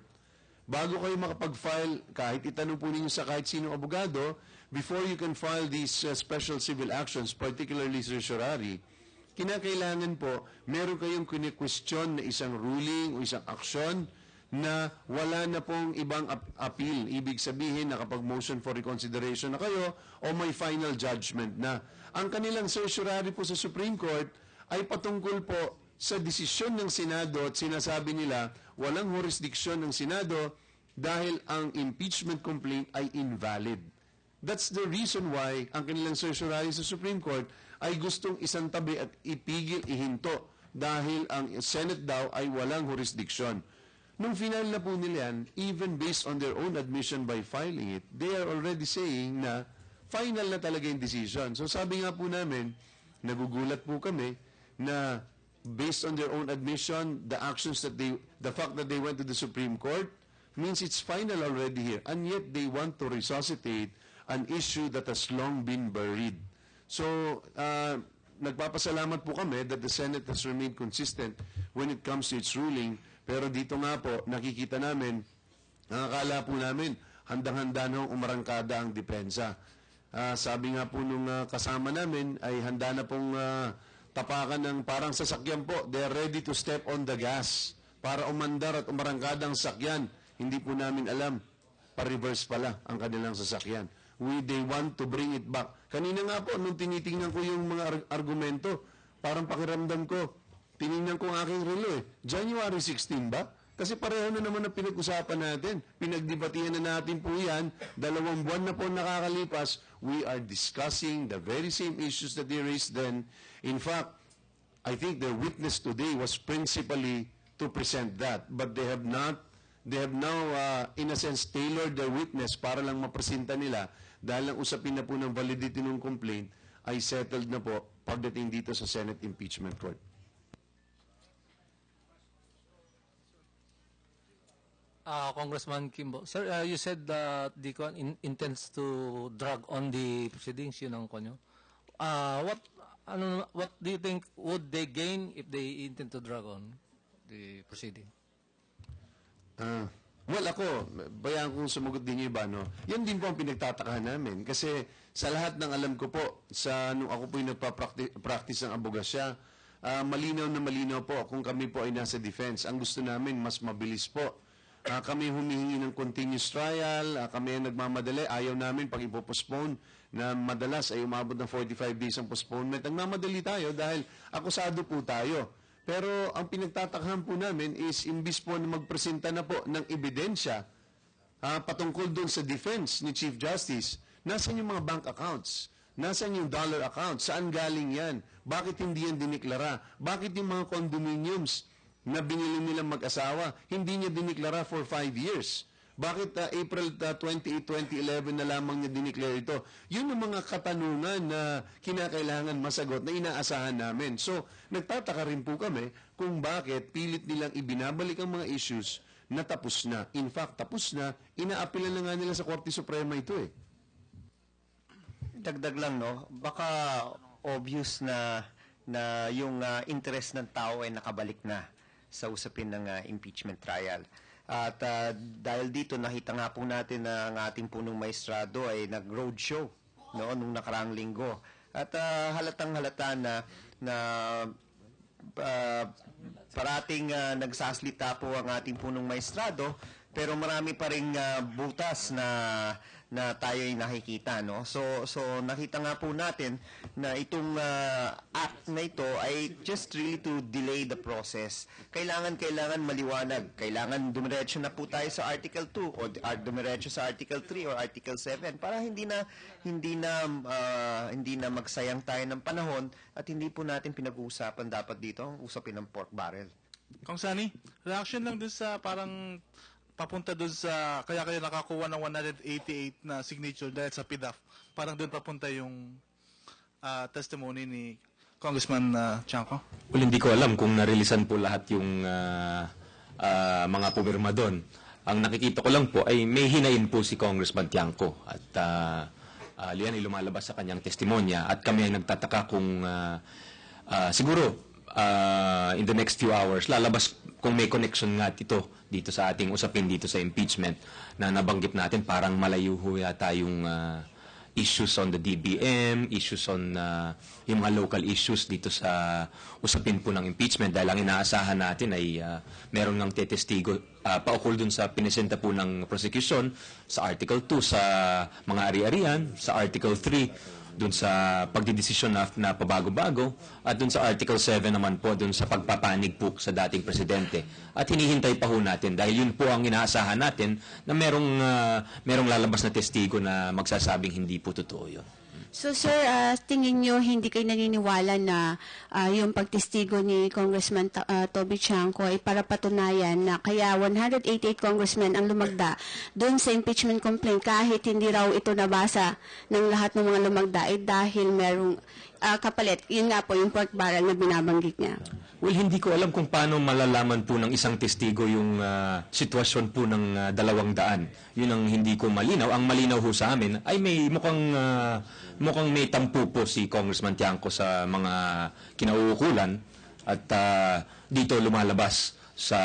Bago kayo makapag-file, kahit itanong po ninyo sa kahit sinong abogado, before you can file these special civil actions, particularly certiorari, kinakailangan po, meron kayong kine-question na isang ruling o isang aksyon na wala na pong ibang appeal. Ibig sabihin na kapag motion for reconsideration na kayo o may final judgment na. Ang kanilang certiorari po sa Supreme Court ay patungkol po sa desisyon ng Senado at sinasabi nila walang jurisdiction ng Senado dahil ang impeachment complaint ay invalid. That's the reason why ang kanilang certiorari sa Supreme Court ay gustong isang tabi at ipigil, ihinto dahil ang Senate daw ay walang jurisdiction. Nung final na po nila yan, even based on their own admission by filing it, they are already saying na final na talaga yung decision. So sabi nga po namin, nagugulat po kami na based on their own admission, the fact that they went to the Supreme Court means it's final already here. And yet they want to resuscitate an issue that has long been buried. So, nagpapasalamat po kami that the Senate has remained consistent when it comes to its ruling. Pero dito nga po, nakikita namin, akala po namin, handang-handa nung umarangkada ang depensa. Sabi nga po nung kasama namin, ay handa na pong tapakan ng parang sasakyan po. They are ready to step on the gas para umandar at umarangkada ang sakyan. Hindi po namin alam, pa-reverse pala ang kanilang sasakyan. They want to bring it back. Kanina nga po, nung tinitingnan ko yung mga argumento, parang pakiramdam ko, tinignan ko ang aking relo January 16 ba? Kasi pareho na naman ang pinag-usapan natin. Pinagdebatihan na natin po yan. 2 buwan na po nakakalipas. We are discussing the very same issues that they raised then. In fact, I think their witness today was principally to present that. But they have now, in a sense, tailored their witness para lang mapresenta nila dahil ang usapin na po ng validity ng complaint ay settled na po pagdating dito sa Senate Impeachment Court. Congressman Kimbo, sir, you said that the intends to drag on the proceedings, yun ang konyo. What do you think would they gain if they intend to drag on the proceeding? Well, ako, bayaan kong sumagot din yung iba, no? Yan din po ang pinagtatakahan namin. Kasi sa lahat ng alam ko po, nung ako po yung nagpa-practice ng abogasya, malinaw na malinaw po kung kami po ay nasa defense. Ang gusto namin, mas mabilis po. Kami humihingi ng continuous trial, kami ang nagmamadali, ayaw namin pag ipopostpone na madalas ay umabot ng 45 days ang postponement. Nagmamadali tayo dahil akusado po tayo. Pero ang pinagtatakhan po namin is imbis po na magpresenta na po ng ebidensya patungkol doon sa defense ni Chief Justice, nasaan yung mga bank accounts? Nasaan yung dollar accounts? Saan galing yan? Bakit hindi yan diniklara? Bakit yung mga condominiums na binili nilang mag-asawa, hindi niya diniklara for 5 years? Bakit April 28, 2011 na lamang niya diniklara ito? Yun ang mga katanungan na kinakailangan masagot na inaasahan namin. So, nagtataka rin po kami kung bakit pilit nilang ibinabalik ang mga issues na tapos na. In fact, tapos na, inaapilan na nga nila sa Korte Suprema ito eh. Dagdag lang, no? Baka obvious na yung interest ng tao ay nakabalik na sa usapin ng impeachment trial. At dahil dito, nakita nga po natin na ang ating punong maestrado ay nag-roadshow, no, nung nakaraang linggo. At halatang-halata na parating nagsasalita po ang ating punong maestrado, pero marami pa ring butas na tayo ay nakikita, no? So nakita nga po natin na itong act na ito ay just really to delay the process. Kailangan maliwanag. Kailangan dumiretso na po tayo sa Article 2 o dumiretso sa Article 3 or Article 7 para hindi na magsayang tayo ng panahon at hindi po natin pinag-uusapan dapat dito ang usapin ng pork barrel. Kong Sani, reaction lang dun sa parang papunta doon sa, kaya nakakuha ng 188 na signature dahil sa PDAF. Parang doon papunta yung testimony ni Congressman Chanco. Well, hindi ko alam kung narilisan po lahat yung mga pumirma doon. Ang nakikita ko lang po ay may hinayin po si Congressman Tiangco at liyan ay lumalabas sa kanyang testimonya at kami ay nagtataka kung siguro in the next few hours lalabas kung may connection nga dito sa ating usapin dito sa impeachment na nabanggit natin. Parang malayo ho yata yung issues on the DBM, issues on yung mga local issues dito sa usapin po ng impeachment dahil ang inaasahan natin ay meron ng tetestigo paukol dun sa pinesenta po ng prosecution sa Article 2 sa mga ari-arian, sa Article 3 dun sa pagdidesisyon na pabago-bago at dun sa Article 7 naman po dun sa pagpapanig po sa dating presidente. At hinihintay pa ho natin dahil yun po ang inaasahan natin na merong lalabas na testigo na magsasabing hindi po totoo yun. So sir, tingin nyo hindi kayo naniniwala na yung pagtestigo ni Congressman Toby Chanco ay para patunayan na kaya 188 congressmen ang lumagda doon sa impeachment complaint kahit hindi raw ito nabasa ng lahat ng mga lumagda ay dahil merong kapalit. Yun nga po yung pork barrel na binabanggit niya. Well, hindi ko alam kung paano malalaman po ng isang testigo yung sitwasyon po ng 200. Yun ang hindi ko malinaw. Ang malinaw ho sa amin ay may mukhang may tampo po si Congressman Tiangco sa mga kinauukulan at dito lumalabas sa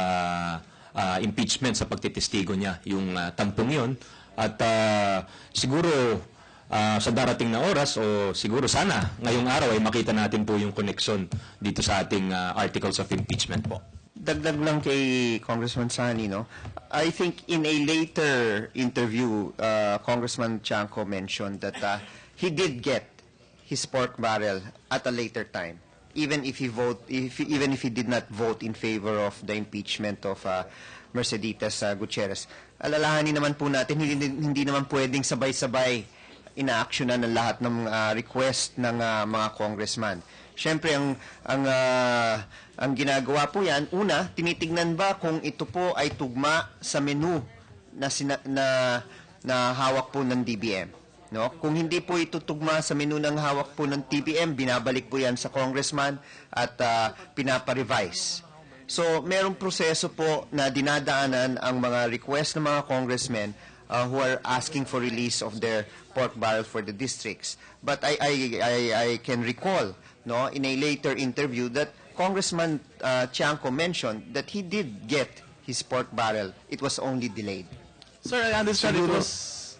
impeachment sa pagtitestigo niya yung tampong yun. At siguro sa darating na oras o siguro sana ngayong araw ay makita natin po yung connection dito sa ating articles of impeachment po. Dagdag lang kay Congressman Sani, no? I think in a later interview, Congressman Chanco mentioned that he did get his pork barrel at a later time, even if he did not vote in favor of the impeachment of Mercedes Gutierrez. Alalahanin naman po natin, hindi naman pwedeng sabay-sabay ina-actionan ng lahat ng request ng mga congressman. Siyempre, ang ginagawa po yan, una, tinitignan ba kung ito po ay tugma sa menu na hawak po ng DBM. No? Kung hindi po ito tugma sa menu ng hawak po ng DBM, binabalik po yan sa congressman at pinapa-revise. So, merong proseso po na dinadaanan ang mga request ng mga congressmen who are asking for release of their pork barrel for the districts. But I can recall, no, in a later interview that Congressman Chanco mentioned that he did get his pork barrel. It was only delayed. Sir, I understand it was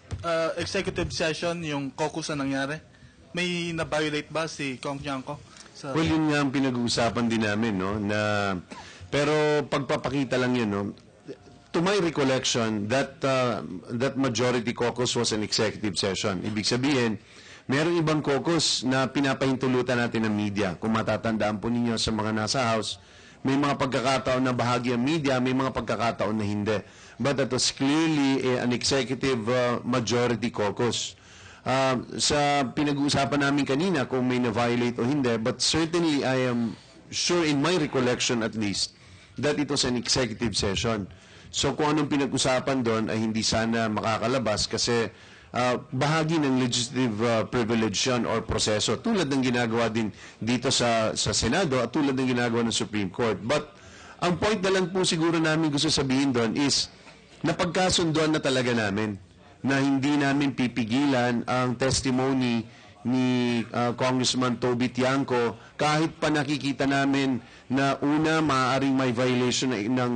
executive session, yung caucus na nangyari. May na-violate ba si Cong Chanco? Well, yun nga ang pinag-uusapan din namin, no? Pero pagpapakita lang yun, no? to my recollection, that majority caucus was an executive session. Ibig sabihin, merong ibang caucus na pinapahintulutan natin ng media. Kung matatandaan po ninyo sa mga nasa House, may mga pagkakataon na bahagi ang media, may mga pagkakataon na hindi. But that was clearly an executive majority caucus. Sa pinag-uusapan namin kanina kung may na-violate o hindi, but certainly I am sure in my recollection at least that it was an executive session. So kung anong pinag-usapan doon ay hindi sana makakalabas kasi bahagi ng legislative privilege yun or proseso tulad ng ginagawa din dito sa Senado at tulad ng ginagawa ng Supreme Court. But ang point na lang po siguro namin gusto sabihin doon is napagkasunduan na talaga namin na hindi namin pipigilan ang testimony ni Congressman Toby Tiangco kahit pa nakikita namin na una maaaring may violation ng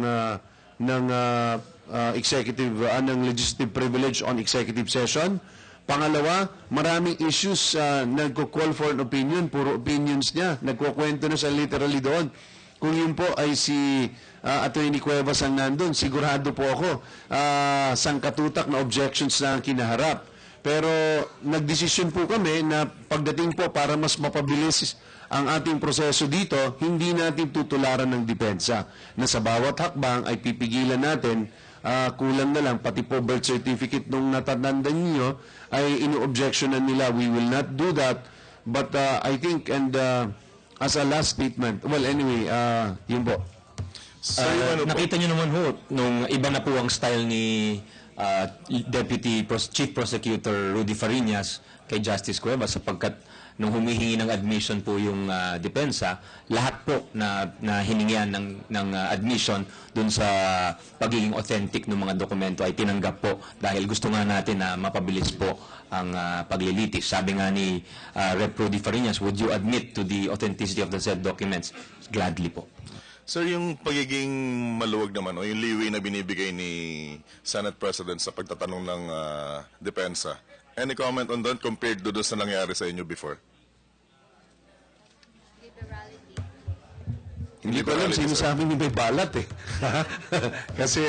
legislative privilege on executive session. Pangalawa, maraming issues nagko-call for an opinion, puro opinions niya, nagkukwento na sa literally doon. Kung yun po ay si Attorney Cuevas ang nandun, sigurado po ako sangkatutak na objections na kinaharap. Pero nagdesisyon po kami na pagdating po para mas mapabilis ang ating proseso dito, hindi natin tutularan ng depensa na sa bawat hakbang ay pipigilan natin, kulang na lang, pati po birth certificate nung natatandaan niyo ay ino-objectionan nila. We will not do that. But I think, and as a last statement, well anyway, yun po. Nakita nyo naman ho, nung iba na po ang style ni Chief Prosecutor Rudy Fariñas kay Justice Cuevas sapagkat nung humihingi ng admission po yung depensa, lahat po na hiningian ng admission dun sa pagiging authentic ng mga dokumento ay tinanggap po dahil gusto nga natin na mapabilis po ang paglilitis. Sabi nga ni Rep. Rudy Fariñas, would you admit to the authenticity of the said documents? Gladly po. Sir, yung pagiging maluwag naman o yung leeway na binibigay ni Senate President sa pagtatanong ng depensa, any comment on that compared to doon sa nangyari sa inyo before? Hindi ko alam, sinasabi niyo may balat eh. Kasi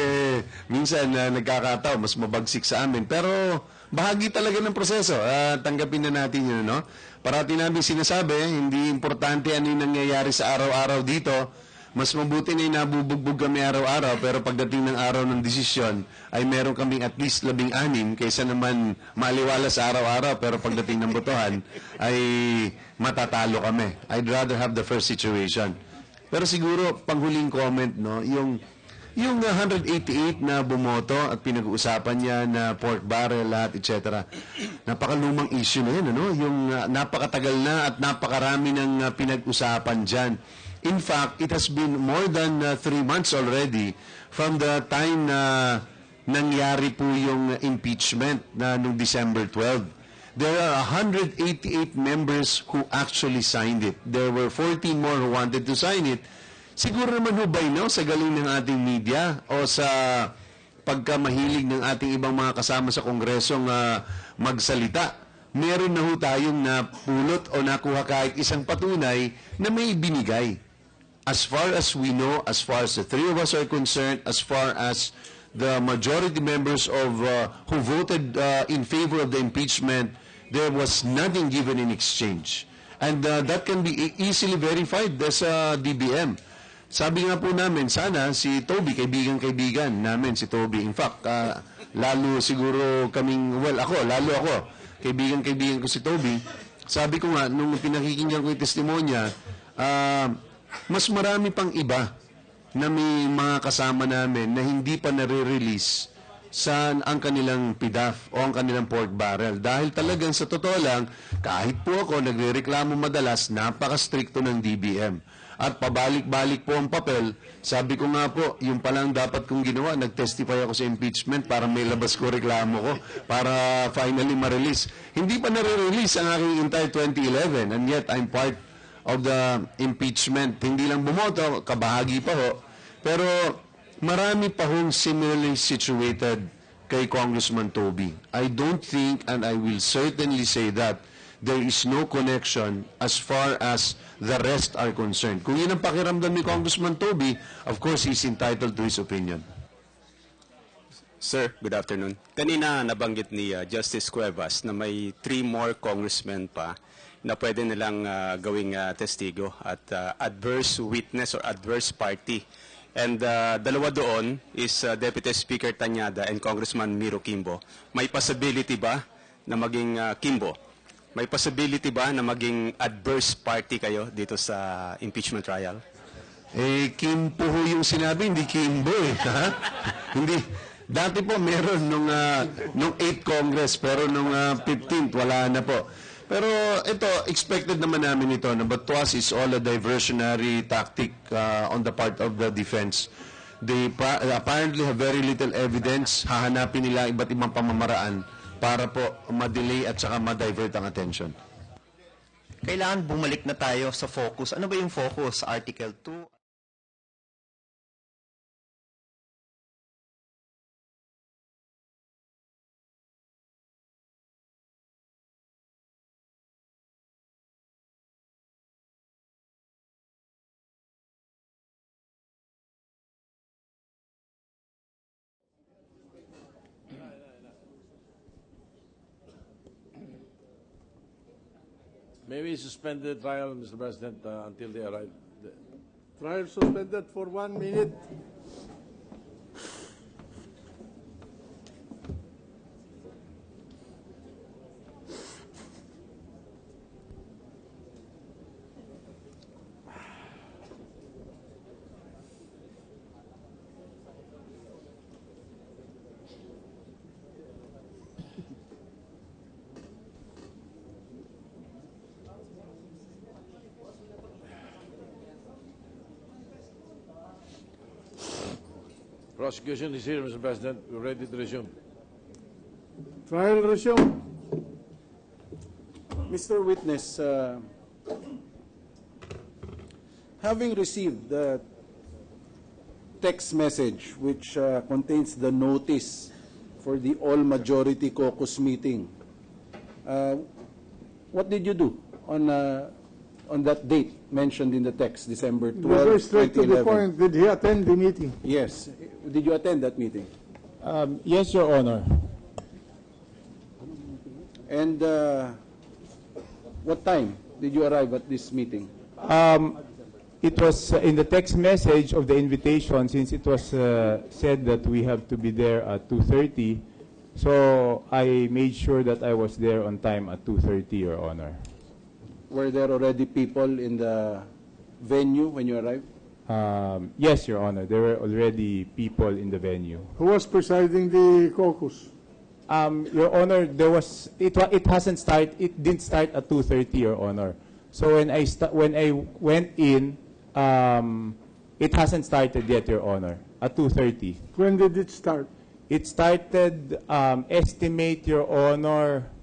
minsan nagkakataon, mas mabagsik sa amin. Pero bahagi talaga ng proseso. Tanggapin na natin yun, no? Parati namin sinasabi, hindi importante ano yung nangyayari sa araw-araw dito. Mas mabuti na yung nabubugbog kami araw-araw, pero pagdating ng araw ng desisyon, ay meron kaming at least 16 kaysa naman maliwala sa araw-araw, pero pagdating ng botohan, ay matatalo kami. I'd rather have the first situation. Pero siguro, panghuling comment, no, yung 188 na bumoto at pinag-uusapan niya na pork barrel, lahat, etc. Napakalumang issue na yun, ano? Yung napakatagal na at napakarami ng pinag-usapan dyan. In fact, it has been more than 3 months already from the time na nangyari po yung impeachment na noong December 12. There are 188 members who actually signed it. There were 14 more who wanted to sign it. Siguro naman ho by now, sa galing ng ating media o sa pagkamahilig ng ating ibang mga kasama sa Kongresong magsalita, meron na ho tayong napulot o nakuha kahit isang patunay na may binigay. As far as we know, as far as the three of us are concerned, as far as the majority members of who voted in favor of the impeachment, there was nothing given in exchange. And that can be easily verified sa DBM. Sabi nga po namin, sana si Toby, kaibigan namin si Toby. In fact, lalo siguro kaming, well lalo ako, kaibigan ko si Toby. Sabi ko nga, nung pinakikinggan ko yung testimonya, mas marami pang iba na may mga kasama namin na hindi pa nare-release saan ang kanilang PDAF o ang kanilang pork barrel. Dahil talagang sa totoo lang, kahit po ako nagre-reklamo madalas, napaka-stricto ng DBM. At pabalik-balik po ang papel, sabi ko nga po, yung palang dapat kong ginawa, nag-testify ako sa impeachment para may labas ko reklamo ko, para finally ma-release. Hindi pa nare-release ang aking entire 2011, and yet I'm part of the impeachment. Hindi lang bumoto, kabahagi pa ho. Pero marami pa hong similarly situated kay Congressman Toby. I don't think, and I will certainly say that, there is no connection as far as the rest are concerned. Kung yun ang pakiramdam ni Congressman Toby, of course, he's entitled to his opinion. Sir, good afternoon. Kanina nabanggit ni Justice Cuevas na may 3 more congressmen pa na pwede nilang gawing testigo at adverse witness or adverse party. And dalawa doon is Deputy Speaker Tañada and Congressman Miro Quimbo. May possibility ba na maging Quimbo? May possibility ba na maging adverse party kayo dito sa impeachment trial? Eh, Kimpo ho yung sinabi, hindi Kimbo eh. Ha? Hindi. Dati po meron nung 8th Congress, pero nung 15th, wala na po. Pero ito, expected naman namin ito. But to us, it's all a diversionary tactic on the part of the defense. They apparently have very little evidence. Hahanapin nila iba't ibang pamamaraan para po ma-delay at saka ma-divert ang attention. Kailangan bumalik na tayo sa focus. Ano ba yung focus? Article 2? May we suspend the trial, Mr. President, until they arrive? Trial suspended for 1 minute. Prosecution is here, Mr. President. We're ready to resume. Trial resume. Mr. Witness, having received the text message which contains the notice for the all-majority caucus meeting, what did you do on that date mentioned in the text, December 12, Very straight to the 2011? point. Did he attend the meeting? Yes. Did you attend that meeting? Yes, Your Honor. And what time did you arrive at this meeting? It was in the text message of the invitation, since it was said that we have to be there at 2:30. So I made sure that I was there on time at 2:30, Your Honor. Were there already people in the venue when you arrived? Yes, Your Honor. There were already people in the venue. Who was presiding the caucus? Your Honor, it hasn't started. It didn't start at 2:30, Your Honor. So when I went in, it hasn't started yet, Your Honor. At 2:30. When did it start? It started, estimate, Your Honor,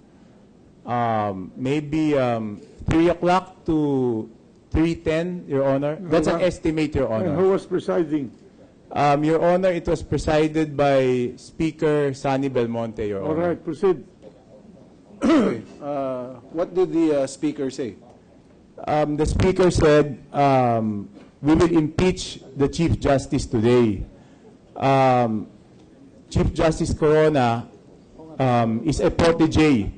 maybe 3 o'clock to 3:10, Your Honor. That's an estimate, Your And Honor. who was presiding? Your Honor, it was presided by Speaker Sonny Belmonte, Your All Honor. right, proceed. What did the speaker say? The Speaker said, we will impeach the Chief Justice today. Chief Justice Corona is a protege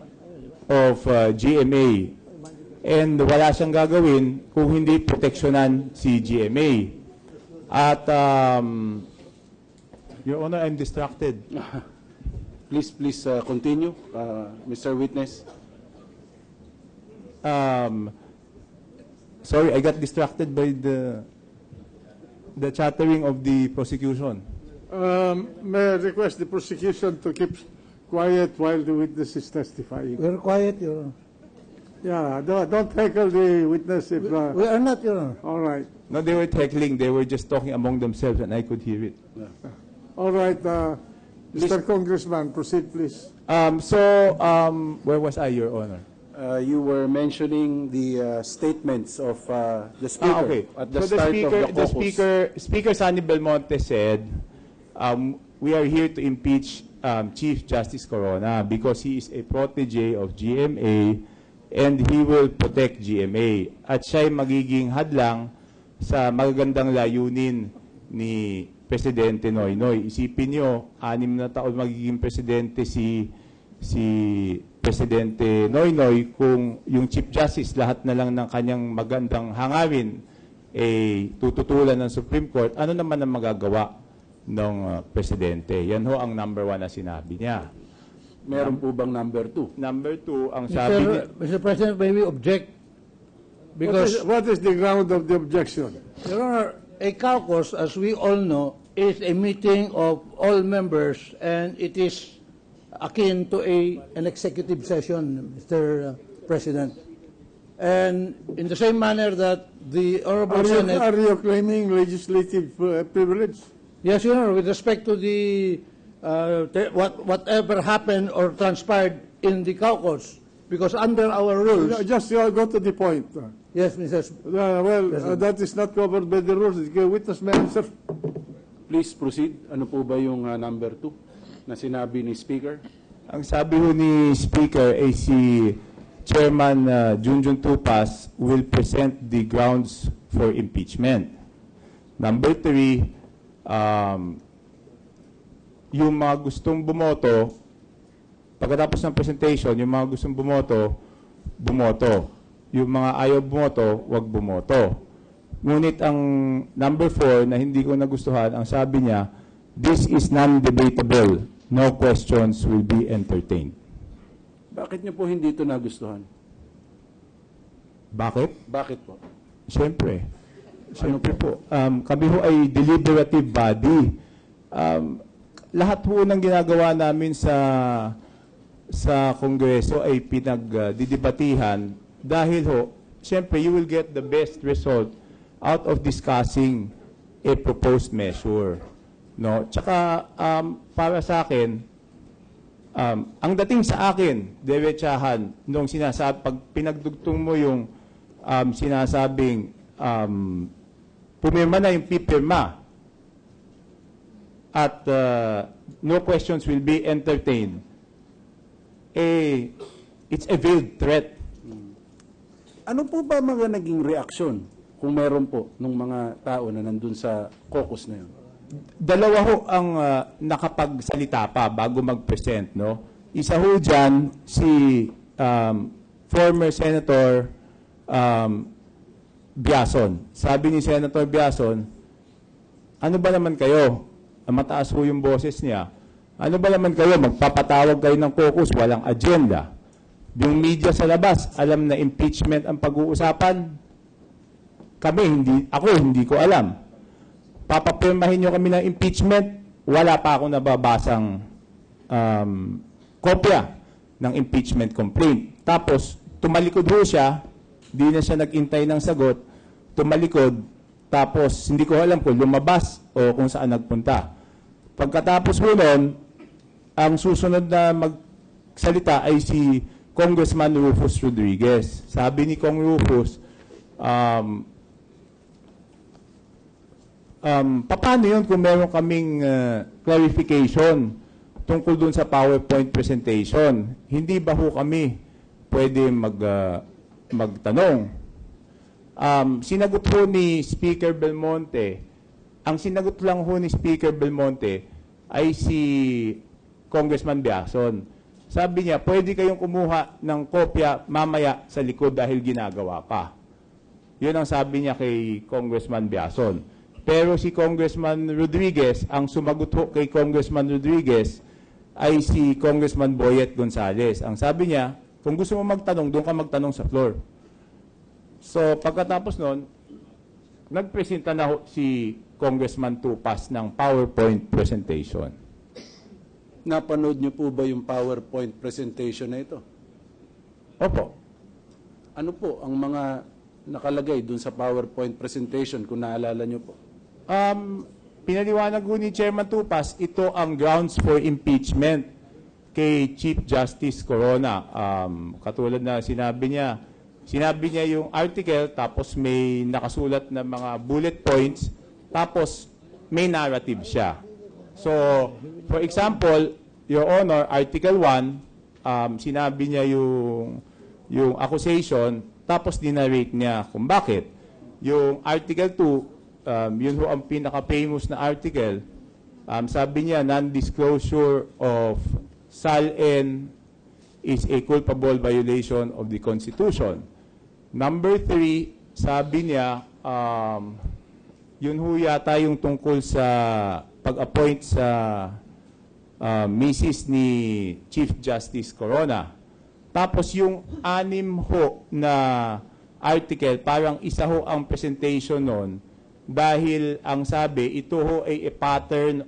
of GMA. And wala siyang gagawin kung hindi proteksyonan si GMA. At, Your Honor, I'm distracted. Please continue, Mr. Witness. Sorry, I got distracted by the chattering of the prosecution. May I request the prosecution to keep quiet while the witness is testifying? We're quiet, Your Honor. Yeah, don't tackle the witness if... We are not, Your Honor. All right. No, they were tackling. They were just talking among themselves, and I could hear it. All right, Mr. Congressman, proceed, please. Where was I, Your Honor? You were mentioning the statements of the speaker Okay. at the So start of the caucus. Speaker Sonny Belmonte said, we are here to impeach Chief Justice Corona because he is a protege of GMA and he will protect GMA. At siya'y magiging hadlang sa magagandang layunin ni Presidente Noynoy. Isipin nyo, 6 na taon magiging presidente si Presidente Noynoy kung yung Chief Justice lahat na lang ng kanyang magandang hangawin tututulan ng Supreme Court, ano naman ang magagawa ng Presidente? Yan ho ang number 1 na sinabi niya. Meron po bang number 2? Number 2, ang sabi niya... Mr. President, may we object? Because, What is the ground of the objection? Your Honor, a caucus, as we all know, is a meeting of all members, and it is akin to an executive session, Mr. President. And in the same manner that the Honorable Senate... Are you claiming legislative privilege? Yes, Your Honor, with respect to the whatever happened or transpired in the caucus, because under our rules... Just go to the point. Yes, Mr. That is not covered by the rules. Witness may answer. Please proceed. Ano po ba yung number 2 na sinabi ni Speaker? Ang sabi ho ni Speaker ay si Chairman Junjun Tupas will present the grounds for impeachment. Number 3, yung mga gustong bumoto, pagkatapos ng presentation, yung mga gustong bumoto, bumoto. Yung mga ayaw bumoto, wag bumoto. Ngunit ang number 4 na hindi ko nagustuhan, ang sabi niya, this is non-debatable. No questions will be entertained. Bakit niyo po hindi ito nagustuhan? Bakit? Bakit po? Siyempre. Siyempre po. Kami ho ay deliberative body. Lahat ho ng ginagawa namin sa Kongreso ay pinagdidibatihan dahil ho, siyempre, you will get the best result out of discussing a proposed measure. No? Tsaka, para sa akin, ang dating sa akin, diretsahan, nung pag pinagdugtong mo yung sinasabing pumirma na yung pipirma at no questions will be entertained, it's a veiled threat. Ano po ba mga naging reaksyon, kung meron po, ng mga tao na nandun sa caucus na yun? Dalawa ho ang nakapagsalita pa bago mag-present, no? Isa ho dyan, si former Senator Biason. Sabi ni Senator Biason, ano ba naman kayo? Mataas ho yung boses niya. Ano ba naman kayo? Magpapatawag kayo ng caucus, walang agenda. Yung media sa labas, alam na impeachment ang pag-uusapan. Ako hindi ko alam. Papapirmahin nyo kami ng impeachment, wala pa akong nababasang kopya ng impeachment complaint. Tapos, tumalikod ho siya, di na siya nag-intay ng sagot, tumalikod, tapos hindi ko alam kung lumabas o kung saan nagpunta. Pagkatapos ho nun, ang susunod na magsalita ay si Congressman Rufus Rodriguez. Sabi ni Kong Rufus, paano yun kung meron kaming clarification tungkol dun sa PowerPoint presentation? Hindi ba ho kami pwede magtanong? Sinagot ho ni Speaker Belmonte, ang sinagot lang ho ni Speaker Belmonte ay si Congressman Biason. Sabi niya, pwede kayong kumuha ng kopya mamaya sa likod dahil ginagawa pa. Yun ang sabi niya kay Congressman Biason. Pero si Congressman Rodriguez, ang sumagot ho kay Congressman Rodriguez ay si Congressman Boyet Gonzales. Ang sabi niya, kung gusto mo magtanong, doon ka magtanong sa floor. So pagkatapos nun, nagpresenta na ho si Congressman Tupas ng PowerPoint presentation. Napanood niyo po ba yung PowerPoint presentation na ito? Opo. Ano po ang mga nakalagay dun sa PowerPoint presentation kung naalala niyo po? Pinaliwanag ko ni Chairman Tupas, ito ang grounds for impeachment kay Chief Justice Corona. Katulad na sinabi niya yung article, tapos may nakasulat na mga bullet points, tapos may narrative siya. So, for example, Your Honor, Article 1, sinabi niya yung accusation, tapos dinarrate niya kung bakit. Yung Article 2, yun ho ang pinaka-famous na article. Sabi niya, non-disclosure of SALN is a culpable violation of the Constitution. Number 3, sabi niya, yun ho yata yung tungkol sa pag-appoint sa misis ni Chief Justice Corona. Tapos yung 6 ho na article, parang isa ho ang presentation nun dahil ang sabi, ito ho ay a pattern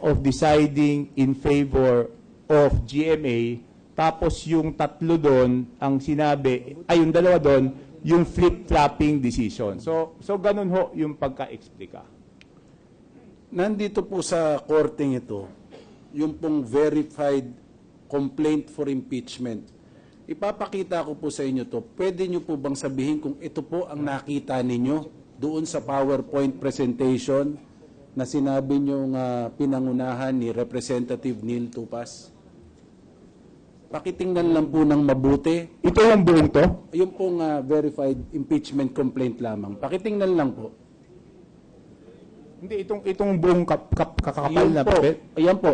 of deciding in favor of GMA. Tapos yung 3 doon, ang sinabi, ay yung 2 doon, yung flip-flopping decision. So ganun ho yung pagka-explika. Nandito po sa korteng ito, yung pong verified complaint for impeachment. Ipapakita ko po sa inyo to. Pwede nyo po bang sabihin kung ito po ang nakita ninyo doon sa PowerPoint presentation na sinabi nyo pinangunahan ni Representative Neil Tupas? Pakitingnan lang po ng mabuti. Ito yung buong to? Yung pong verified impeachment complaint lamang. Pakitingnan lang po. Hindi, itong buong kakapal na po, papel?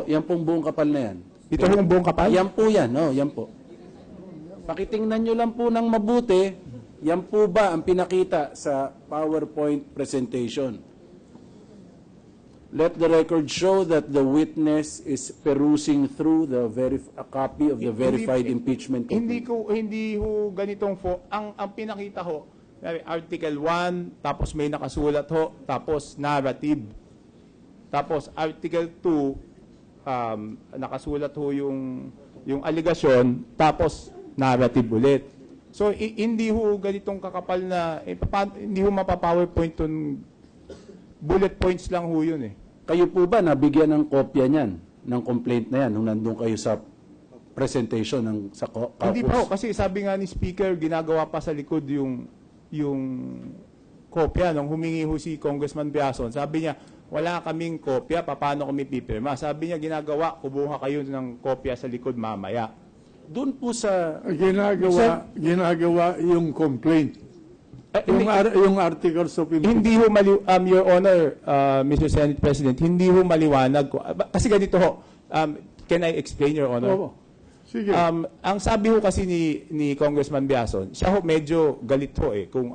Yan pong buong kapal na yan. Ito yung buong kapal? Yan po yan, yan po. Pakitingnan nyo lang po ng mabuti, yan po ba ang pinakita sa PowerPoint presentation? Let the record show that the witness is perusing through a copy of the verified impeachment complaint. Hindi ho ganitong ang pinakita ho, Article 1, tapos may nakasulat ho, tapos narrative. Tapos Article 2, nakasulat ho yung aligasyon, tapos narrative ulit. So hindi ho ganitong kakapal na, hindi ho mapapowerpoint yung bullet points lang ho yun eh. Kayo po ba nabigyan ng kopya niyan, ng complaint na yan, nung nandun kayo sa presentation sa caucus? Hindi po, kasi sabi nga ni Speaker, ginagawa pa sa likod yung kopya. Nung humingi ho si Congressman Biason, sabi niya, wala kaming kopya, paano kami pipirma? Sabi niya, ginagawa, kubuha kayo ng kopya sa likod mamaya. Doon po sa... Ginagawa yung complaint. Yung articles of impeachment. Hindi ho Your Honor, Mr. Senate President, hindi ho maliwanag ko. Kasi ganito ho, can I explain, Your Honor? Oo. Sige. Ang sabi ho kasi ni Congressman Biason, siya ho medyo galit ho eh. Kung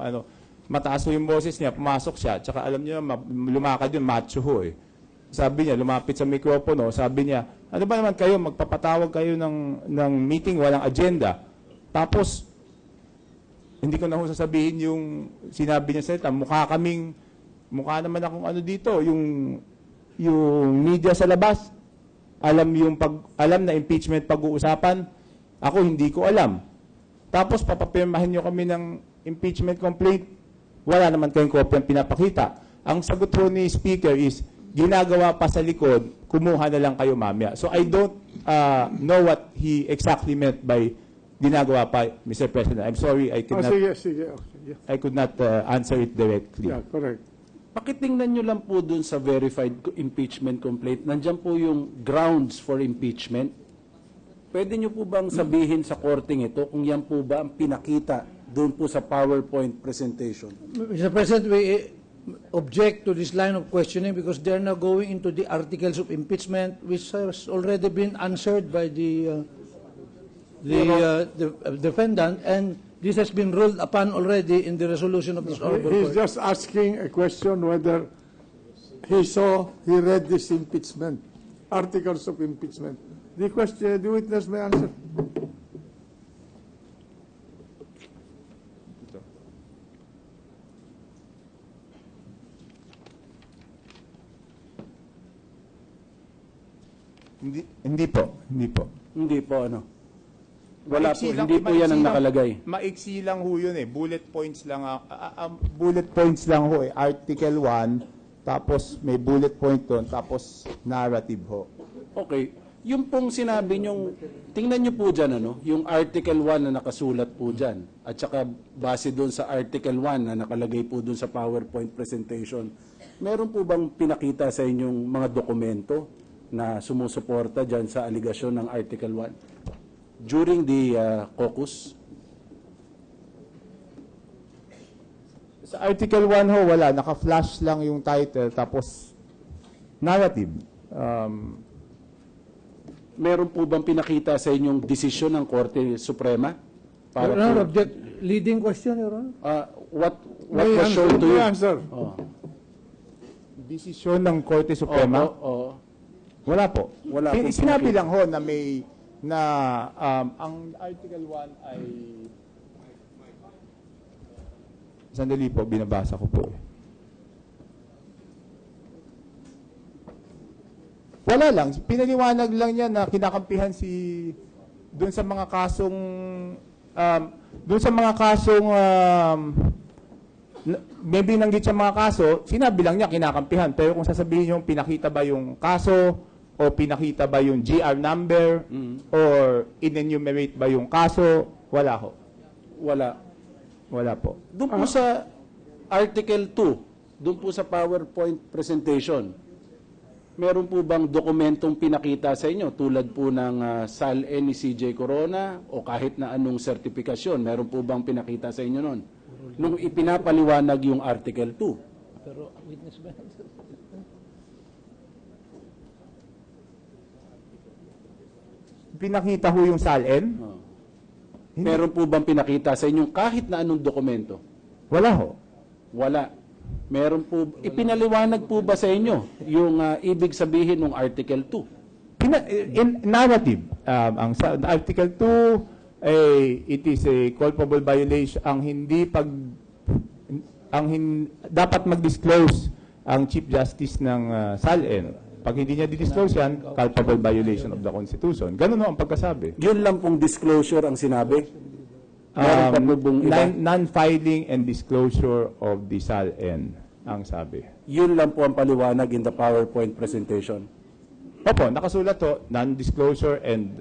mataas ho yung boses niya, pumasok siya, tsaka alam niyo, lumakad yun, macho ho eh. Sabi niya, lumapit sa mikropono, sabi niya, ano ba naman kayo, magpapatawag kayo ng meeting, walang agenda. Tapos, hindi ko na ho sasabihin yung sinabi niya sa ito, mukha naman akong dito, yung media sa labas, alam na impeachment pag-uusapan, ako hindi ko alam. Tapos papapirmahin niyo kami ng impeachment complaint, wala naman kayong kopyang pinapakita. Ang sagot ho ni Speaker is, ginagawa pa sa likod, kumuha na lang kayo mamaya. So I don't know what he exactly meant by ginagawa pa, Mr. President. I'm sorry, I could not, Sige. I could not answer it directly. Yeah, correct. Pakitingnan nyo lang po dun sa verified impeachment complaint. Nandiyan po yung grounds for impeachment. Pwede nyo po bang sabihin sa korting ito kung yan po ba ang pinakita dun po sa PowerPoint presentation? Mr. President, we object to this line of questioning because they're now going into the articles of impeachment which has already been answered by the defendant, and this has been ruled upon already in the resolution of this honorable He's court. just asking a question whether he read this impeachment, articles of impeachment. The witness may answer. Hindi po. Hindi po, Wala po, hindi po yan ang nakalagay. Maiksi lang ho yun eh. Bullet points lang ho eh. Article 1, tapos may bullet point doon, tapos narrative ho. Okay. Yung pong sinabi nyong, tingnan nyo po dyan, yung Article 1 na nakasulat po dyan, at saka base doon sa Article 1 na nakalagay po doon sa PowerPoint presentation, meron po bang pinakita sa inyong mga dokumento na sumusuporta dyan sa aligasyon ng Article 1? During the caucus? Sa Article 1 ho, wala. Naka-flash lang yung title, tapos narrative. Meron po bang pinakita sa inyong desisyon ng Korte Suprema? Your Honor, object, leading question, Your Honor. What was shown to you? answer. Desisyon ng Korte Suprema? Oo. Wala po. Wala pong Sinabi pinakita. lang ho na may ang Article 1 ay sandali po, binabasa ko po. Wala lang, pinaliwanag lang niya na kinakampihan si doon sa mga kasong maybe nanggit sa mga kaso, sinabi lang niya kinakampihan. Pero kung sasabihin yung pinakita ba yung kaso o pinakita ba yung GR number or in-enumerate ba yung kaso, wala ho. Wala po. Doon po sa Article 2, doon po sa PowerPoint presentation, meron po bang dokumentong pinakita sa inyo tulad po ng SALN ni CJ Corona o kahit na anong sertifikasyon? Meron po bang pinakita sa inyo noon? Nung ipinapaliwanag yung Article 2. Pero witness ba? Pinakita ho yung SALN? Meron po bang pinakita sa inyo kahit na anong dokumento? Wala ho. Wala. Meron po, ipinaliwanag po ba sa inyo yung ibig sabihin ng Article 2? In narrative, ang Article 2, it is a culpable violation. Dapat mag-disclose ang Chief Justice ng SALN. Pag hindi niya di-disclose yan, culpable violation of the Constitution. Ganun ho ang pagkasabi. Yun lang pong disclosure ang sinabi? Meron pa po bang iba? Non-filing and disclosure of the SALN ang sabi. Yun lang po ang paliwanag in the PowerPoint presentation? Opo, nakasulat to, non-disclosure and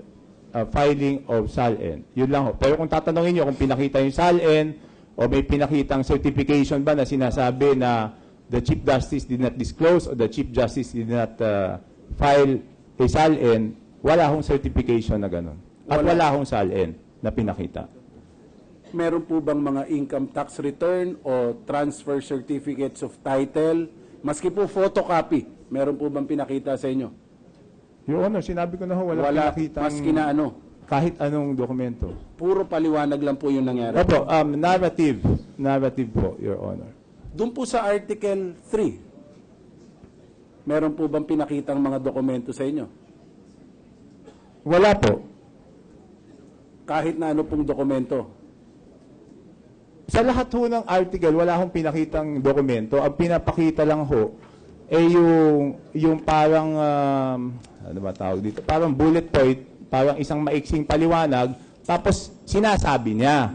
filing of SALN. Yun lang ho. Pero kung tatanungin niyo kung pinakita yung SALN o may pinakitang certification ba na sinasabi na the Chief Justice did not disclose or the Chief Justice did not file a SALN, wala hong certification na ganun. At wala hong SALN na pinakita. Meron po bang mga income tax return o transfer certificates of title? Maski po photocopy, meron po bang pinakita sa inyo? Your Honor, sinabi ko na ho, wala pinakitang maski na ano? kahit anong dokumento. Puro paliwanag lang po yung nangyari. Opo, narrative po, Your Honor. Doon po sa Article 3, meron po bang pinakitang mga dokumento sa inyo? Wala po. Kahit na ano pong dokumento? Sa lahat ho ng article, wala hong pinakitang dokumento. Ang pinapakita lang ho, yung parang, ano ba tawag dito? Parang bullet point, parang isang maiksing paliwanag, tapos sinasabi niya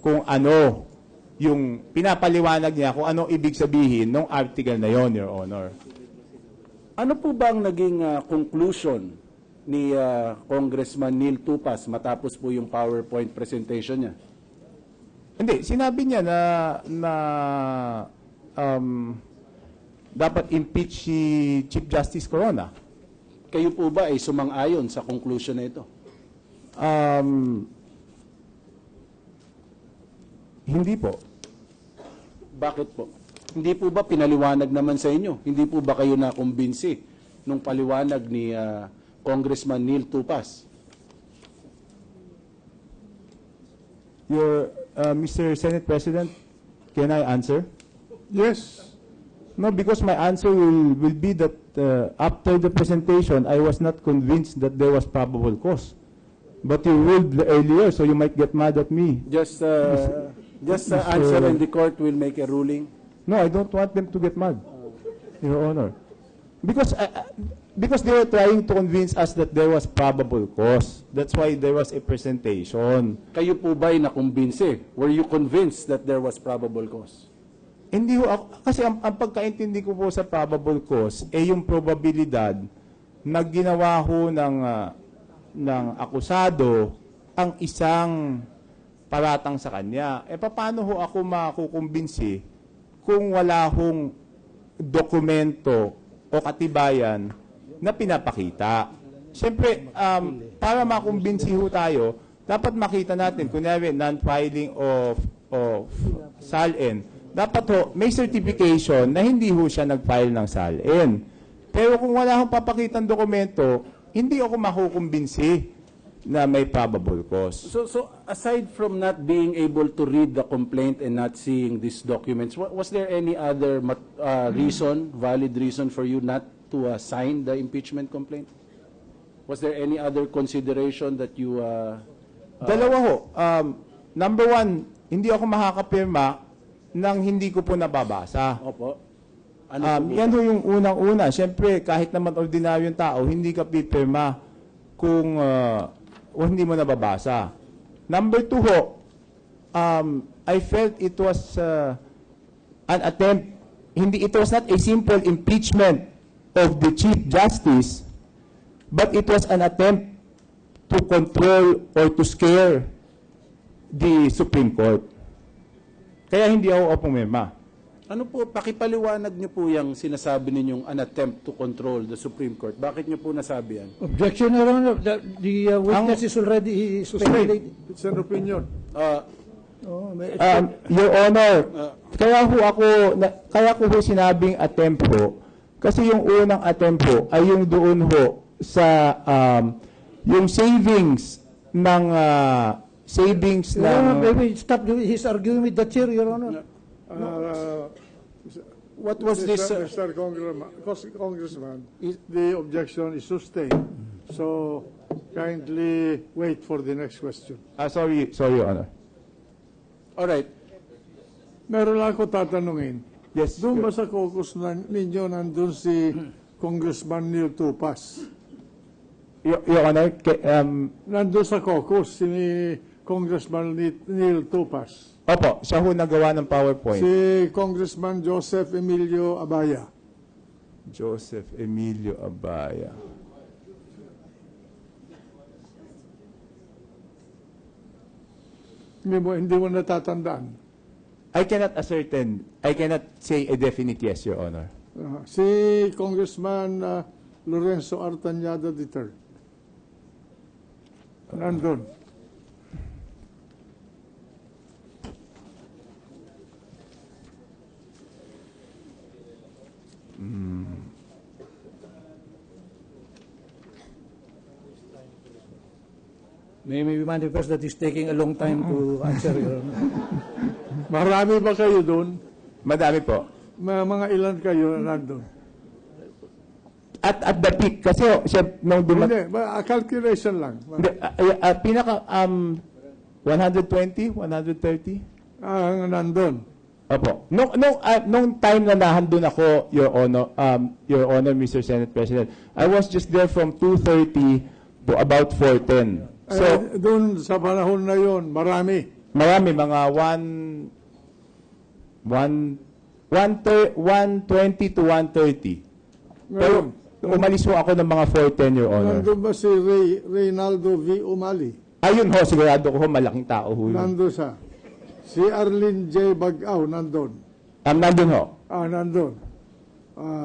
kung ano yung pinapaliwanag niya, kung ano ibig sabihin ng article na yon, Your Honor. Ano po ba ang naging conclusion ni Congressman Neil Tupas matapos po yung PowerPoint presentation niya? Hindi, sinabi niya na dapat impeach si Chief Justice Corona. Kayo po ba ay sumang-ayon sa conclusion na ito? Hindi po. Bakit po? Hindi po ba pinaliwanag naman sa inyo? Hindi po ba kayo nakumbinsi nung paliwanag ni Congressman Neil Tupas? Mr. Senate President, can I answer? Yes. No, because my answer will be that after the presentation, I was not convinced that there was probable cause. But you ruled earlier, so you might get mad at me. Just answer and the court will make a ruling. No, I don't want them to get mad, Your Honor. Because they were trying to convince us that there was probable cause. That's why there was a presentation. Kayo po ba'y nakumbinsi? Were you convinced that there was probable cause? Hindi ho ako, kasi ang pagkaintindi ko po sa probable cause, yung probabilidad na ginawa ho ng akusado ang isang paratang sa kanya. Paano ho ako makukumbinsi kung wala hong dokumento o katibayan na pinapakita? Siyempre, para makumbinsi ho tayo, dapat makita natin, kunyari, non-filing of SALN, dapat ho, may certification na hindi ho siya nag-file ng SALN. Pero kung wala akong papakitang dokumento, hindi ako makukumbinsi na may probable cause. So aside from not being able to read the complaint and not seeing these documents, was there any other valid reason for you not to sign the impeachment complaint? Was there any other consideration that you... Dalawa ho. Number one, hindi ako makakapirma nang hindi ko po nababasa. Opo. Yan ho yung unang-una. Siyempre, kahit naman ordinaryong tao, hindi ka pipirma kung hindi mo nababasa. Number two ho, I felt it was an attempt, it was not a simple impeachment of the Chief Justice, but it was an attempt to control or to scare the Supreme Court. Kaya hindi ako pumirma. Ano po, pakipaliwanag niyo po yung sinasabi ninyong an attempt to control the Supreme Court. Bakit niyo po nasabi yan? Objection, Your Honor. The witness is already suspended. It's an opinion. Your Honor, kaya ko ho sinabing attempt ho, kasi yung unang attempt ho ay yung doon ho sa yung savings ng Maybe stop his arguing with the chair, Your Honor. What was this? Mr. Congressman, the objection is sustained. So, kindly wait for the next question. Sorry, Your Honor. All right. Meron lang ako tatanungin. Yes. Doon ba sa caucus ninyo nandun si Congressman Neil Tupas? Your Honor, Nandun sa caucus si Congressman Neil Tupas. Opo, siya ho nagawa ng PowerPoint. Si Congressman Joseph Emilio Abaya. Joseph Emilio Abaya. Hindi mo natatandaan. I cannot say a definite yes, Your Honor. Si Congressman Lorenzo Artañada III. Nandun. May manifest that is taking a long time to answer, Your Honor. Marami ba kayo doon? Madami po. Mga ilan kayo nandun? At the peak, kasi siya, nung Hindi, calculation lang. pinaka, 120, 130? Nandun. Opo. Nung time na nahandun ako, Your Honor, Mr. Senate President, I was just there from 2:30 to about 4:10. So, doon sa panahon na yon, marami. Marami, mga 120 to 130. Pero umalis ho ako ng mga 4:10, Your Honor. Nandun ba si Reynaldo V. Umali? Ayun ho, sigurado ko ho, malaking tao ho yun. Nandun sa. Si Arlene J. Bagaw, nandun. Nandun ho. Nandun.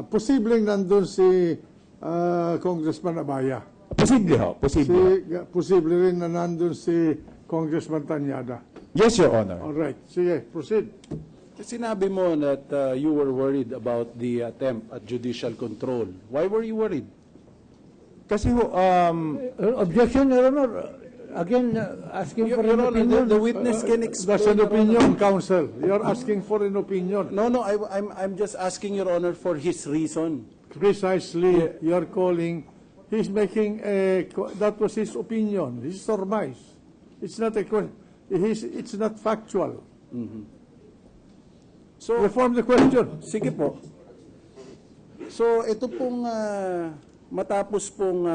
Posibleng nandun si Congressman Abaya. Posible ho, posible. Posible rin na nandun si Congressman Tanyada. Yes, Your Honor. All right. Sige, proceed. Sinabi mo that you were worried about the attempt at judicial control. Why were you worried? Kasi ho, Objection, Your Honor. Again, asking for an opinion. The witness can explain. That's an opinion, counsel. You're asking for an opinion. No, I'm just asking, Your Honor, for his reason. Precisely, you're calling. He's making that was his opinion. His surmise. It's not a question. It's not factual. So, reform the question. Sige po. So, ito pong matapos pong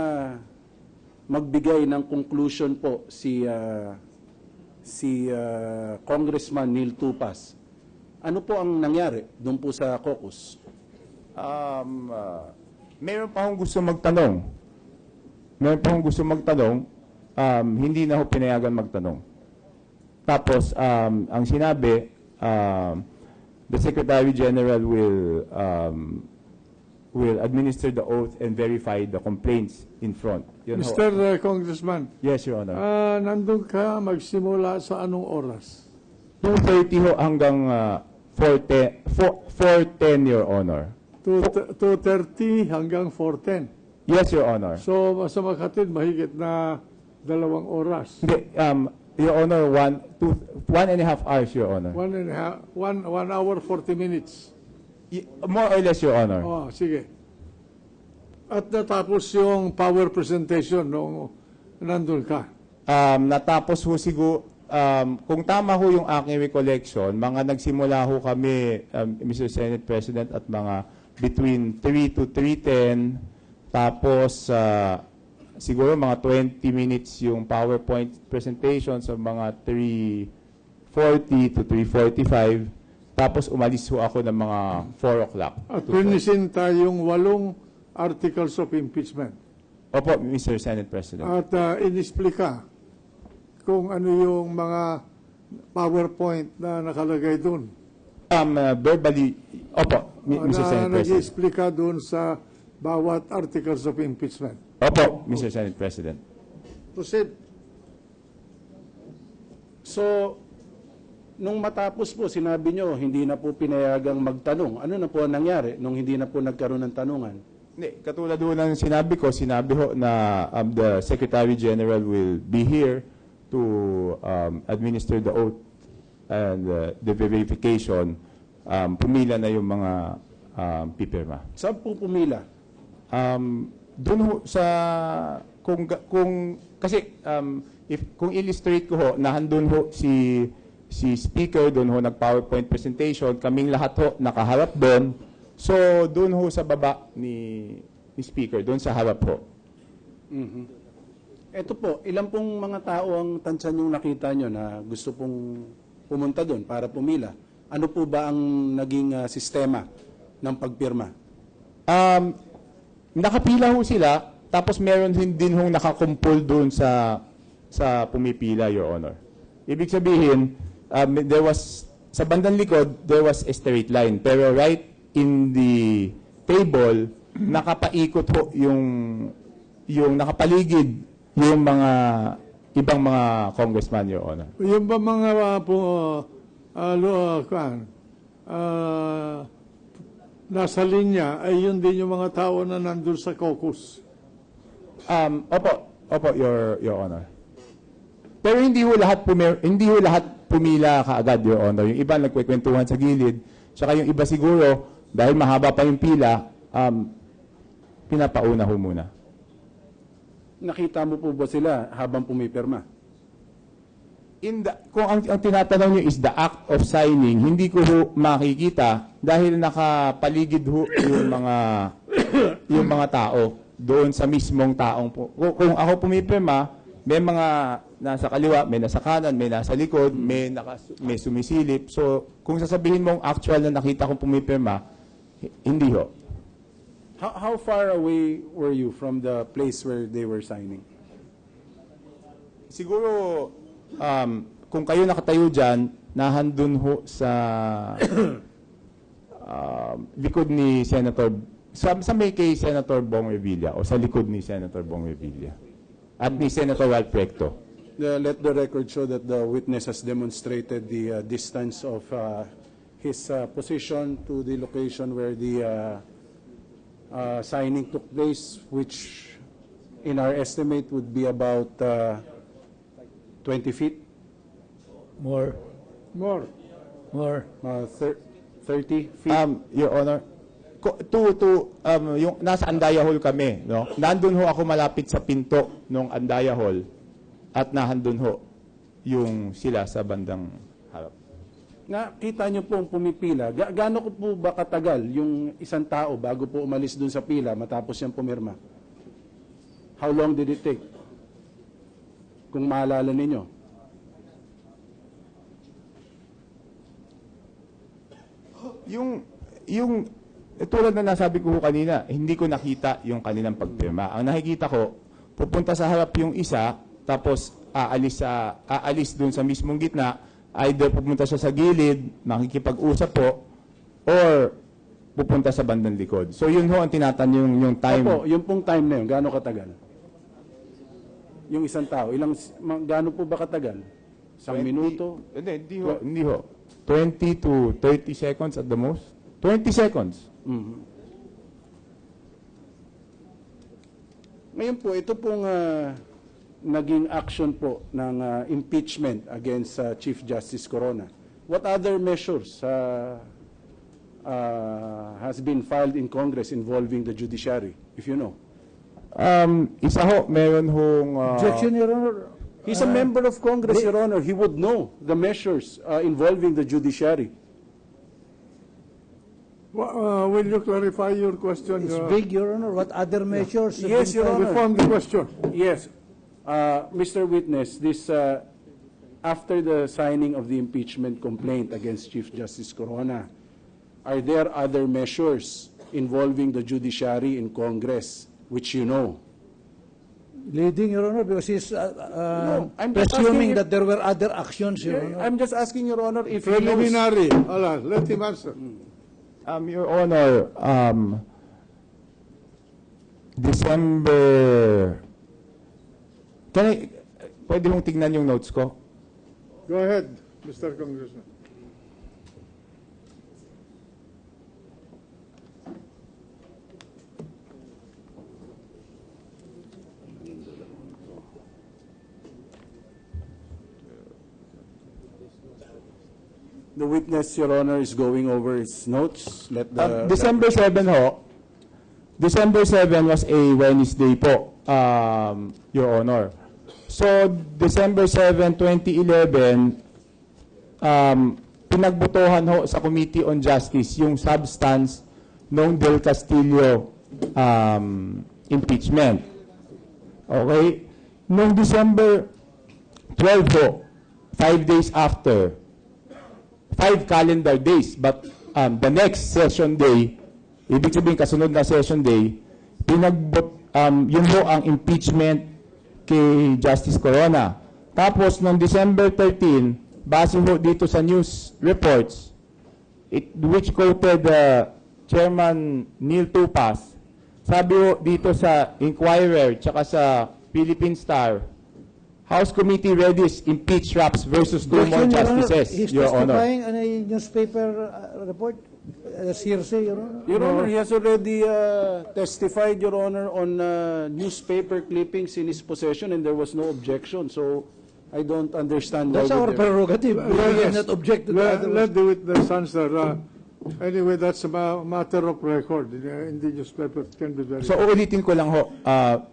magbigay ng conclusion po si Congressman Neil Tupas. Ano po ang nangyari doon po sa caucus? Meron pa akong gusto magtanong. Hindi na ho pinayagan magtanong. Tapos, ang sinabi, the Secretary General will administer the oath and verify the complaints in front. Yun ho. Mr. Congressman. Yes, Your Honor. Nandun ka magsimula sa anong oras? 2:30 ho hanggang 4:10, Your Honor. 2:30 hanggang 4:10. Yes, Your Honor. So, sa maghatid, mahigit na 2 oras. Hindi, Your Honor, 1.5 hours, Your Honor. 1 hour, 40 minutes. More or less, Your Honor. Oh, sige. At natapos yung power presentation nung nandun ka. Natapos ho siguro, kung tama ho yung aking recollection, mga nagsimula ho kami, Mr. Senate President, at mga between 3 to 3:10, tapos siguro mga 20 minutes yung PowerPoint presentation sa mga 3:40 to 3:45, tapos umalis ho ako ng mga 4 o'clock. At pinisin tayong 8 articles of impeachment. Opo, Mr. Senate President. At inisplika kung ano yung mga PowerPoint na nakalagay doon. Verbally, opo, Mr. Senate President. Nag-explika doon sa bawat articles of impeachment. Opo, Mr. Senate President. Proceed. So, nung matapos po, sinabi nyo, hindi na po pinayagang magtanong. Ano na po ang nangyari nung hindi na po nagkaroon ng tanungan? Hindi, katulad ho ng sinabi ho na the Secretary General will be here to administer the oath and the verification. Pumila na yung mga pipirma. Saan po pumila? Doon ho sa kasi kung illustrate ko ho, nahandun ho si speaker doon ho nag-PowerPoint presentation, kaming lahat ho nakaharap doon. So doon ho sa baba ni speaker, doon sa harap ho. Ito po, ilan pong mga tao ang tansyan yung nakita nyo na gusto pong pumunta doon para pumila? Ano po ba ang naging sistema ng pagpirma? Nakapila ho sila, tapos meron din hong nakakumpul doon sa pumipila, Your Honor. Ibig sabihin, sa bandang likod, there was a straight line. Pero right in the table, nakapaikot ho yung nakapaligid yung mga ibang mga congressman, Your Honor. Yung ba mga nasa linya ay yun din yung mga tao na nandun sa caucus? Opo, Your Honor. Pero hindi ho lahat pumila kaagad, Your Honor. Yung iba nagkwekwentuhan sa gilid, tsaka yung iba siguro, dahil mahaba pa yung pila, pinapauna ho muna. Nakita mo po ba sila habang pumipirma? Kung ang tinatanong nyo is the act of signing, hindi ko ho makikita dahil nakapaligid ho yung mga tao doon sa mismong taong po. Kung ako pumipirma, may mga nasa kaliwa, may nasa kanan, may nasa likod, may sumisilip. So, kung sasabihin mong actual na nakita kong pumipirma, hindi ho. How far away were you from the place where they were signing? Siguro, kung kayo nakatayo dyan, nahandun ho sa likod ni Senator, sa may kay Senator Bong Revilla o sa likod ni Senator Bong Revilla at ni Senator Ralph Recto. Let the record show that the witness has demonstrated the distance of his position to the location where the signing took place, which in our estimate would be about 20 feet. More. 30 feet. Your Honor, yung nasa Andaya Hall kami, no? Nandun ho ako malapit sa pinto ng Andaya Hall at nahandun ho yung sila sa bandang harap. Nakita nyo pong pumipila. Gaano ko po ba katagal yung isang tao bago po umalis dun sa pila matapos yung pumirma? How long did it take? Kung maalala ninyo. Yung tulad na nasabi ko kanina, hindi ko nakita yung kanilang pagpirma. Ang nakikita ko, pupunta sa harap yung isa, tapos aalis dun sa mismong gitna, either pupunta siya sa gilid, makikipag-usap po, or pupunta sa bandang likod. So yun ho ang tinatanong yung time. Opo, yung pong time na yun, gaano katagal? Yung isang tao, gaano po ba katagal? Isang minuto? Hindi ho. 20 to 30 seconds at the most. 20 seconds. Ngayon po, ito pong naging action po ng impeachment against Chief Justice Corona. What other measures has been filed in Congress involving the judiciary, if you know? Isa ho, meron hong... Objection, Your Honor. He's a member of Congress, Your Honor. He would know the measures involving the judiciary. Will you clarify your question? It's big, Your Honor. What other measures? have Yes, been Your filed? Honor. Reform the question. Yes. Mr. Witness, this after the signing of the impeachment complaint against Chief Justice Corona, are there other measures involving the judiciary in Congress which you know? Leading, Your Honor, because he's No, I'm just asking presuming you- that there were other actions, Your Honor. I'm just asking, Your Honor, if he knows. Preliminary. Let him answer. Your Honor, December... Pwede mong tignan yung notes ko? Go ahead, Mr. Congressman. The witness, Your Honor, is going over his notes. Let the December 7 ho. December 7 was a Wednesday po, Your Honor. So, December 7, 2011, pinagbotohan ho sa Committee on Justice yung substance ng Del Castillo impeachment. Okay? Noong December 12 ho, 5 days after, 5 calendar days, but the next session day, ibig sabihin kasunod na session day, yun ho ang impeachment kay Justice Corona. Tapos, noong December 13, base ho dito sa news reports, which quoted Chairman Neil Tupas, sabi ho dito sa Inquirer tsaka sa Philippine Star, House Committee readies impeach Raps versus 2 more Objection, Your Honor. justices, He's Your Honor. testifying on a newspaper report. Hearsay, Your Honor. Your Honor, he has already testified, Your Honor, on newspaper clippings in his possession, and there was no objection. So, I don't understand. That's why our would there- prerogative. We will not object to that. Let the witness answer. Anyway, that's a matter of record. In the newspaper, it can be very... So, uulitin ko lang ho,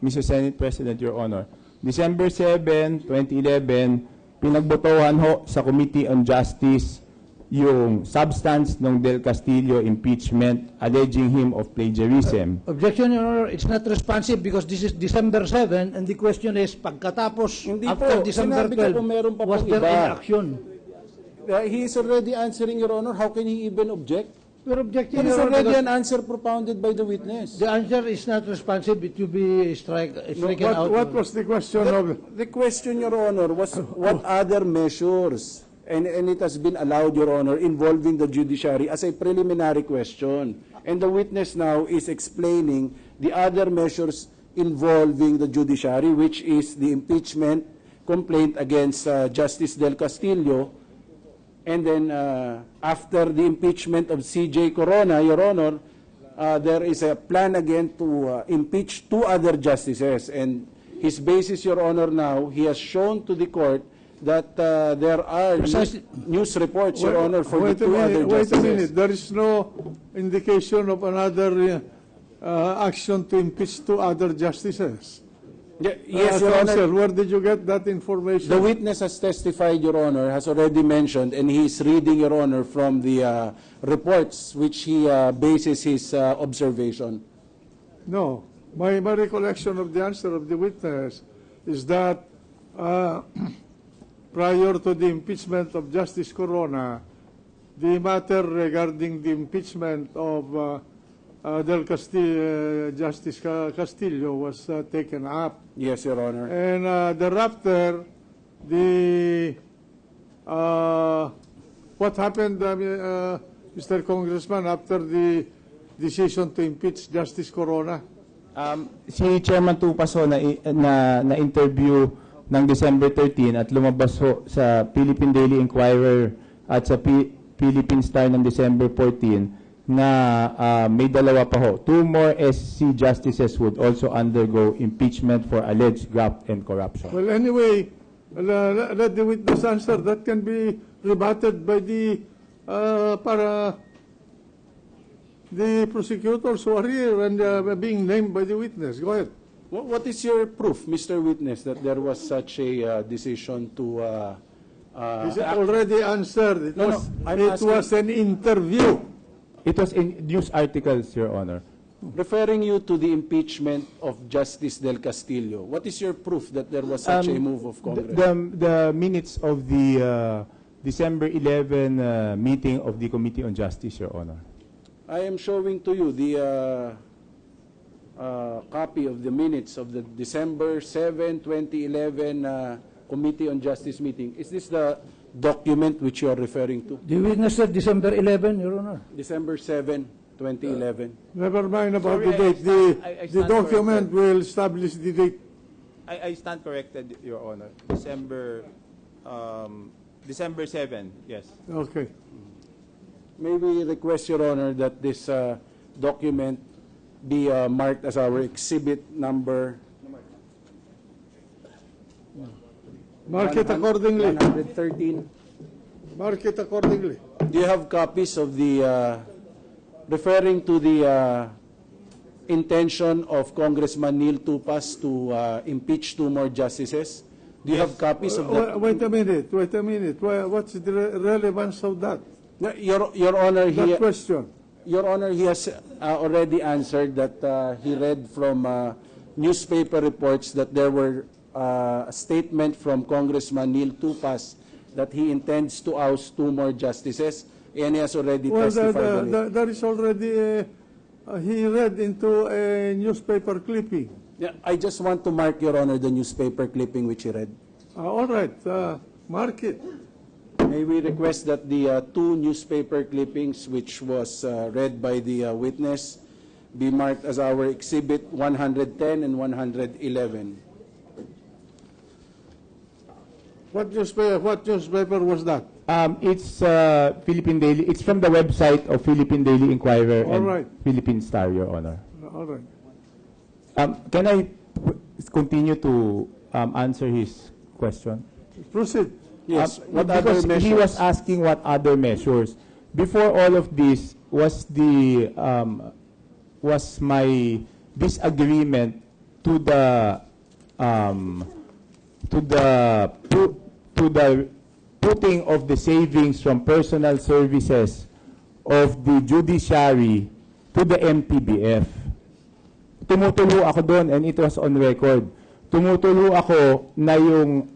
Mr. Senate President, Your Honor. December 7, 2011, pinagbotohan ho sa Committee on Justice yung substance ng Del Castillo impeachment alleging him of plagiarism. Objection, Your Honor. It's not responsive because this is December 7 and the question is, pagkatapos, Hindi after po, December sinabi ko 12, kung meron pa was pong there iba. any action? He is already answering, Your Honor. How can he even object? We're objecting, There is Your Honor, already because an answer propounded by the witness. the answer is not responsive. It will be stricken out. What was the question of... The question, Your Honor, was what other measures, and it has been allowed, Your Honor, involving the judiciary as a preliminary question. And the witness now is explaining the other measures involving the judiciary, which is the impeachment complaint against Justice Del Castillo. And then after the impeachment of C.J. Corona, Your Honor, there is a plan again to impeach 2 other justices. And his basis, Your Honor, now, he has shown to the court that there are news reports, Your Honor, for the 2 other Wait a justices. minute. There is no indication of another action to impeach 2 other justices. Yes, Your Counsel, Honor. where did you get that information? The witness has testified, Your Honor, has already mentioned, and he is reading, Your Honor, from the reports which he bases his observation. No. My recollection of the answer of the witness is that prior to the impeachment of Justice Corona, the matter regarding the impeachment of Del Castillo, Justice Castillo was taken up. Yes, Your Honor. And thereafter, what happened, Mr. Congressman, after the decision to impeach Justice Corona? Si Chairman Tupas ho na-interview ng December 13 at lumabas ho sa Philippine Daily Inquirer at sa Philippine Star ng December 14 na may dalawa pa ho. 2 more SC justices would also undergo impeachment for alleged graft and corruption. Well, anyway, let the witness answer. That can be rebutted by the prosecutors who are here and being named by the witness. Go ahead. What is your proof, Mr. Witness, that there was such a decision to... Is it already answered? It was an interview. It was in news articles, Your Honor. Referring you to the impeachment of Justice Del Castillo, what is your proof that there was such a move of Congress? The minutes of the December 11 meeting of the Committee on Justice, Your Honor. I am showing to you the copy of the minutes of the December 7, 2011 Committee on Justice meeting. Is this the document which you are referring to? The witness said December 11, Your Honor. December 7, 2011. Never mind about Sorry, the date. I The stand document corrected. will establish the date. I stand corrected, Your Honor. December 7, yes. Okay. May we request, Your Honor, that this document be marked as our exhibit number... Mark it accordingly. 113. Mark it accordingly. Do you have copies of the, referring to the intention of Congressman Neil Tupas to impeach 2 more justices? Do you have copies of that? Wait a minute. What's the relevance of that? Your Honor, That question. Your Honor, he has already answered that he read from newspaper reports that there were a statement from Congressman Neil Tupas that he intends to oust 2 more justices, and he has already testified on it. That is already, he read into a newspaper clipping. Yeah, I just want to mark, Your Honor, the newspaper clipping which he read. All right, mark it. May we request that the 2 newspaper clippings which was read by the witness be marked as our exhibit 110 and 111. What newspaper was that? It's Philippine Daily. It's from the website of Philippine Daily Inquirer All and right. Philippine Star, Your Honor. All right. Can I continue to answer his question? Proceed. Yes. What other Because measures? he was asking what other measures. Before all of this was the was my disagreement to the putting of the savings from personal services of the judiciary to the MPBF. Tumutulo ako doon, and it was on record. Tumutulo ako na yung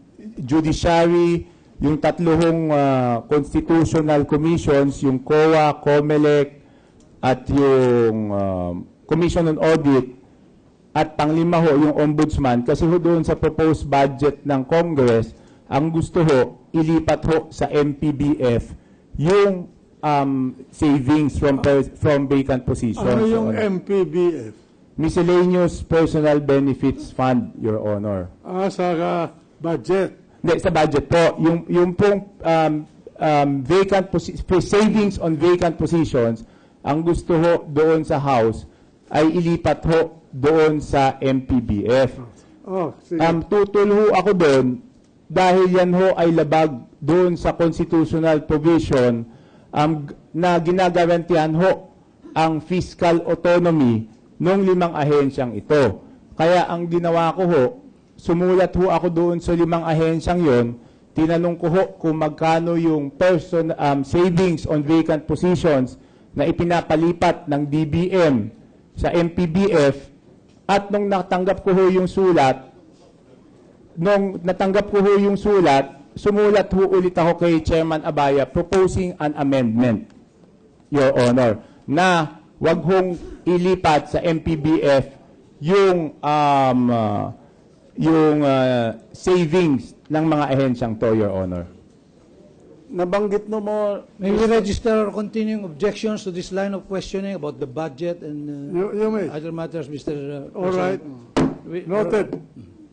judiciary, yung 3 constitutional commissions, yung COA, COMELEC, at yung Commission on Audit, at panglima ho, yung ombudsman, kasi ho doon sa proposed budget ng Congress, ang gusto ho, ilipat ho sa MPBF yung savings from vacant positions. Ano yung MPBF? Miscellaneous Personal Benefits Fund, Your Honor. Sa budget. Hindi, sa budget po. Yung pong savings on vacant positions, ang gusto ho doon sa House ay ilipat ho doon sa MPBF. Tutol ho ako doon dahil yan ho ay labag doon sa constitutional provision na ginagarantihan ho ang fiscal autonomy ng 5 ahensyang ito. Kaya ang ginawa ko ho, sumulat ho ako doon sa 5 ahensyang yon, tinanong ko ho kung magkano yung savings on vacant positions na ipinapalipat ng DBM sa MPBF, at nung natanggap ko ho yung sulat, sumulat ho ulit ako kay Chairman Abaya proposing an amendment, Your Honor, na wag hong ilipat sa MPBF yung savings ng mga ahensyang to, Your Honor. Nabanggit mo. May we register continuing objections to this line of questioning about the budget and You may. other matters, Mr. All right. President? Noted.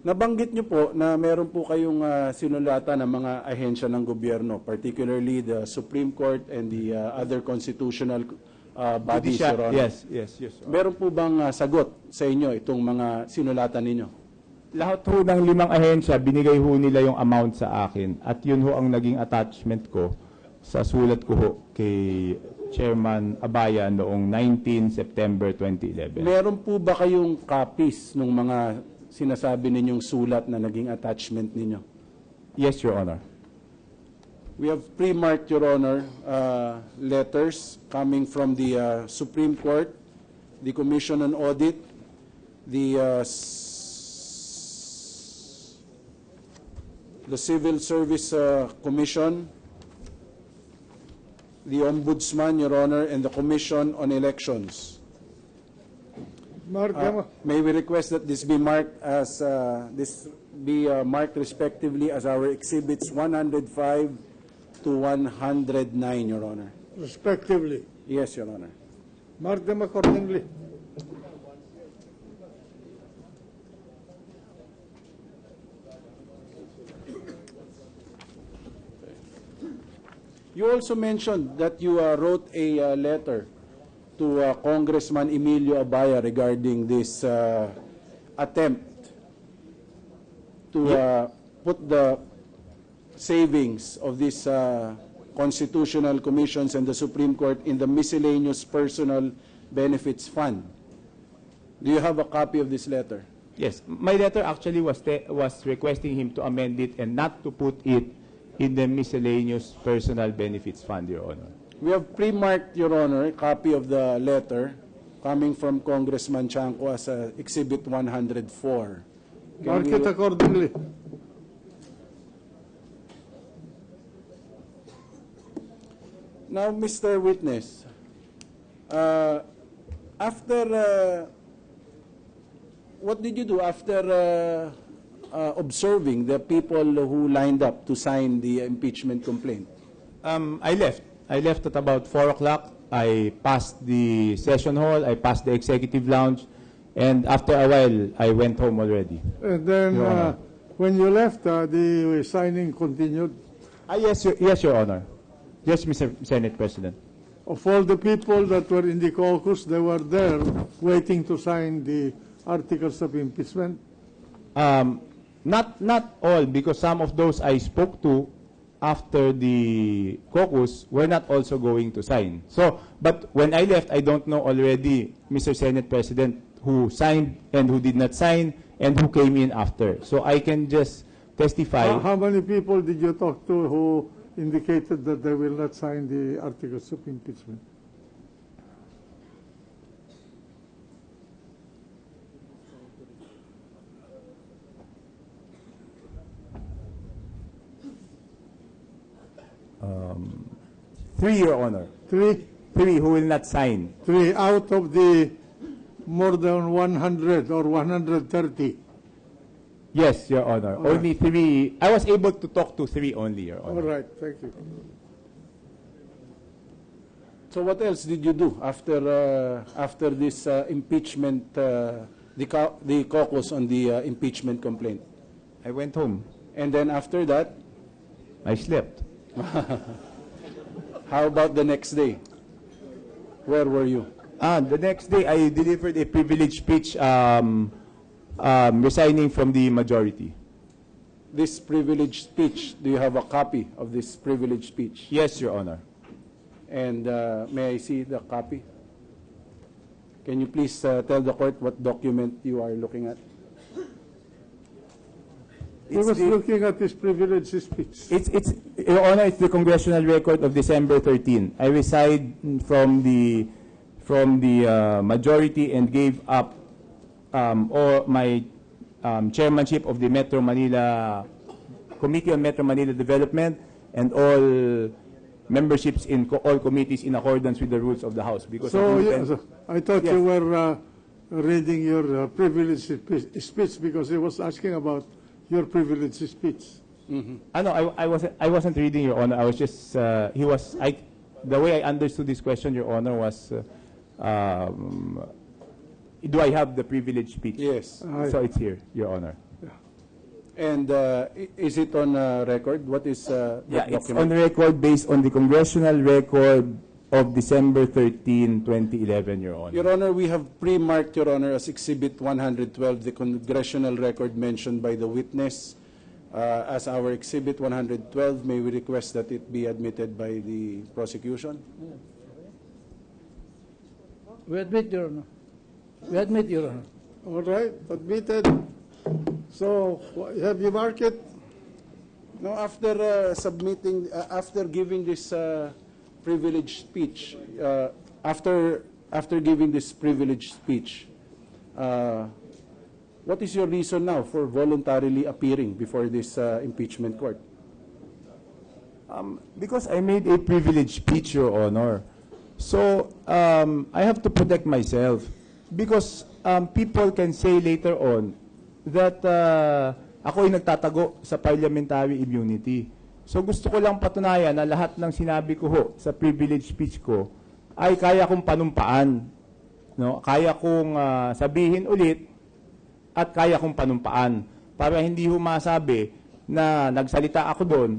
Nabanggit niyo po na meron po kayong sinulatan ng mga ahensya ng gobyerno, particularly the Supreme Court and the other constitutional bodies, Your Honor. Yes. Meron po bang sagot sa inyo itong mga sinulatan ninyo? Lahat ho ng 5 ahensya, binigay ho nila yung amount sa akin. At yun ho ang naging attachment ko sa sulat ko ho kay Chairman Abaya noong 19 September 2011. Meron po ba kayong copies ng mga sinasabi ninyong sulat na naging attachment ninyo? Yes, Your Honor. We have pre-marked, Your Honor, letters coming from the Supreme Court, the Commission on Audit, the Civil Service Commission, the Ombudsman, Your Honor, and the Commission on Elections. May we request that this be marked as marked respectively as our exhibits 105 to 109, Your Honor. Respectively. Yes, Your Honor. Mark them accordingly. You also mentioned that you wrote a letter to Congressman Emilio Abaya regarding this attempt to put the savings of these constitutional commissions and the Supreme Court in the miscellaneous personal benefits fund. Do you have a copy of this letter? Yes. My letter actually was requesting him to amend it and not to put it in the miscellaneous personal benefits fund, Your Honor. We have pre-marked, Your Honor, a copy of the letter coming from Congressman Chanco as Exhibit 104. Mark it accordingly. Now, Mr. Witness, what did you do after observing the people who lined up to sign the impeachment complaint? I left. I left at about 4 o'clock. I passed the session hall. I passed the executive lounge. And after a while, I went home already. And then, when you left, the signing continued? Yes, Your Honor. Yes, Mr. Senate President. Of all the people that were in the caucus, they were there waiting to sign the articles of impeachment? Not all, because some of those I spoke to after the caucus were not also going to sign. So, but when I left, I don't know already, Mr. Senate President, who signed and who did not sign and who came in after. So I can just testify. How many people did you talk to who indicated that they will not sign the articles of impeachment? Three, Your Honor. Three? Three who will not sign. 3 out of the more than 100 or 130? Yes, Your Honor. All Only 3. I was able to talk to 3 only, Your Honor. All right, thank you. So what else did you do after this impeachment, the caucus on the impeachment complaint? I went home. And then after that? I slept. How about the next day? Where were you? The next day, I delivered a privilege speech resigning from the majority. This privilege speech, do you have a copy of this privilege speech? Yes, Your Honor. And may I see the copy? Can you please tell the court what document you are looking at? He was looking at his privilege speech. Your Honor, it's the congressional record of December 13. I resigned from the majority and gave up all my chairmanship of the Metro Manila Committee on Metro Manila Development and all memberships in all committees in accordance with the rules of the House. Because so, yes, I thought you were reading your privilege speech because he was asking about your privilege speech. No, I wasn't reading, Your Honor. I was just the way I understood this question, Your Honor, was do I have the privilege speech? Yes. So it's here, Your Honor. Yeah. And is it on record? What is Yeah, that it's on document? record based on the congressional record of December 13, 2011, Your Honor. Your Honor, we have pre-marked, Your Honor, as Exhibit 112, the congressional record mentioned by the witness as our Exhibit 112. May we request that it be admitted by the prosecution? We admit, Your Honor. We admit, Your Honor. All right, admitted. So, have you marked it? No, after submitting, after giving this privileged speech, after giving this privileged speech, what is your reason now for voluntarily appearing before this impeachment court? Because I made a privileged speech, Your Honor. So, I have to protect myself. Because people can say later on that ako ay nagtatago sa parliamentary immunity. So, gusto ko lang patunayan na lahat ng sinabi ko ho sa privileged speech ko ay kaya kong panumpaan. No? Kaya kong sabihin ulit at kaya kong panumpaan. Para hindi ho masabi na nagsalita ako doon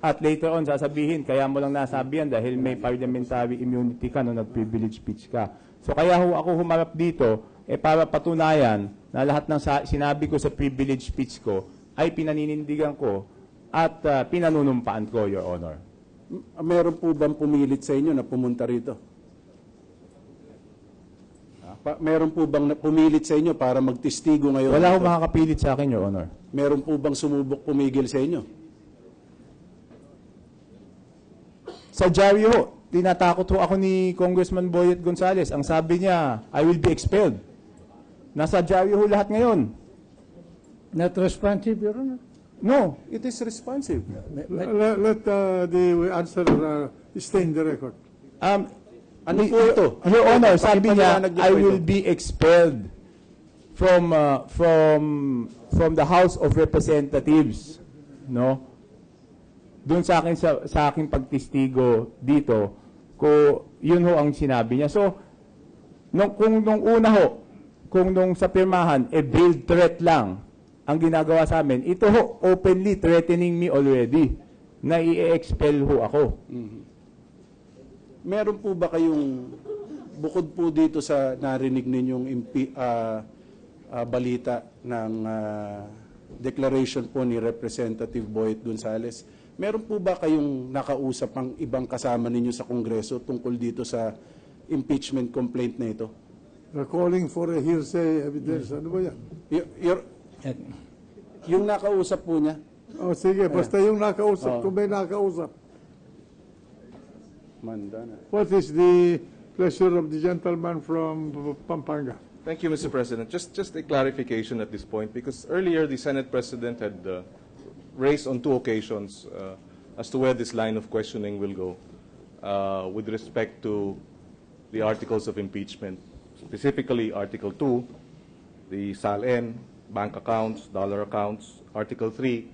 at later on sasabihin, kaya mo lang nasabi yan dahil may parliamentary immunity ka nung nag-privilege speech ka. So kaya ho ako humarap dito para patunayan na lahat ng sinabi ko sa privilege speech ko ay pinaninindigan ko at pinanunumpaan ko, Your Honor. Meron po bang pumilit sa inyo na pumunta rito? Meron po bang pumilit sa inyo para magtestigo ngayon? Wala ho makakapilit sa akin, Your Honor. Meron po bang sumubok pumigil sa inyo? Sa dyaryo ho, tinatakot ho ako ni Congressman Boyet Gonzales. Ang sabi niya, I will be expelled. Nasa dyaryo ho lahat ngayon. Not responsive, Your Honor. No, it is responsive. Let the answer stay in the record. Ano po ito? Your Honor, sabi niya, I will be expelled from the House of Representatives. No? Doon sa aking pagtestigo dito, yun ho ang sinabi niya. So, kung nung una ho, kung nung sa pirmahan, veiled threat lang ang ginagawa sa amin, ito ho, openly threatening me already na i-expel ho ako. Meron po ba kayong, bukod po dito sa narinig ninyong balita ng declaration po ni Representative Boyet Gonzales, meron po ba kayong nakausap ang ibang kasama ninyo sa Kongreso tungkol dito sa impeachment complaint na ito? They're calling for a hearsay evidence. Ano ba yan? Yung nakausap po niya? Oh, sige, basta yung nakausap. Kung may nakausap. Mandana. What is the pleasure of the gentleman from Pampanga? Thank you, Mr. President. Just a clarification at this point, because earlier the Senate President had raised on two occasions as to where this line of questioning will go with respect to the articles of impeachment, specifically Article 2, the SAL-N, bank accounts, dollar accounts, Article 3,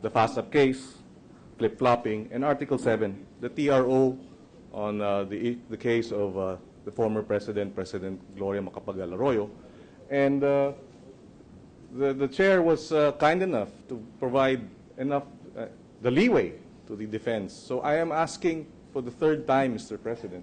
the FASAP case, flip-flopping, and Article 7, the TRO on the case of the former President Gloria Macapagal Arroyo. And the chair was kind enough to provide enough the leeway to the defense. So I am asking for the third time, Mr. President,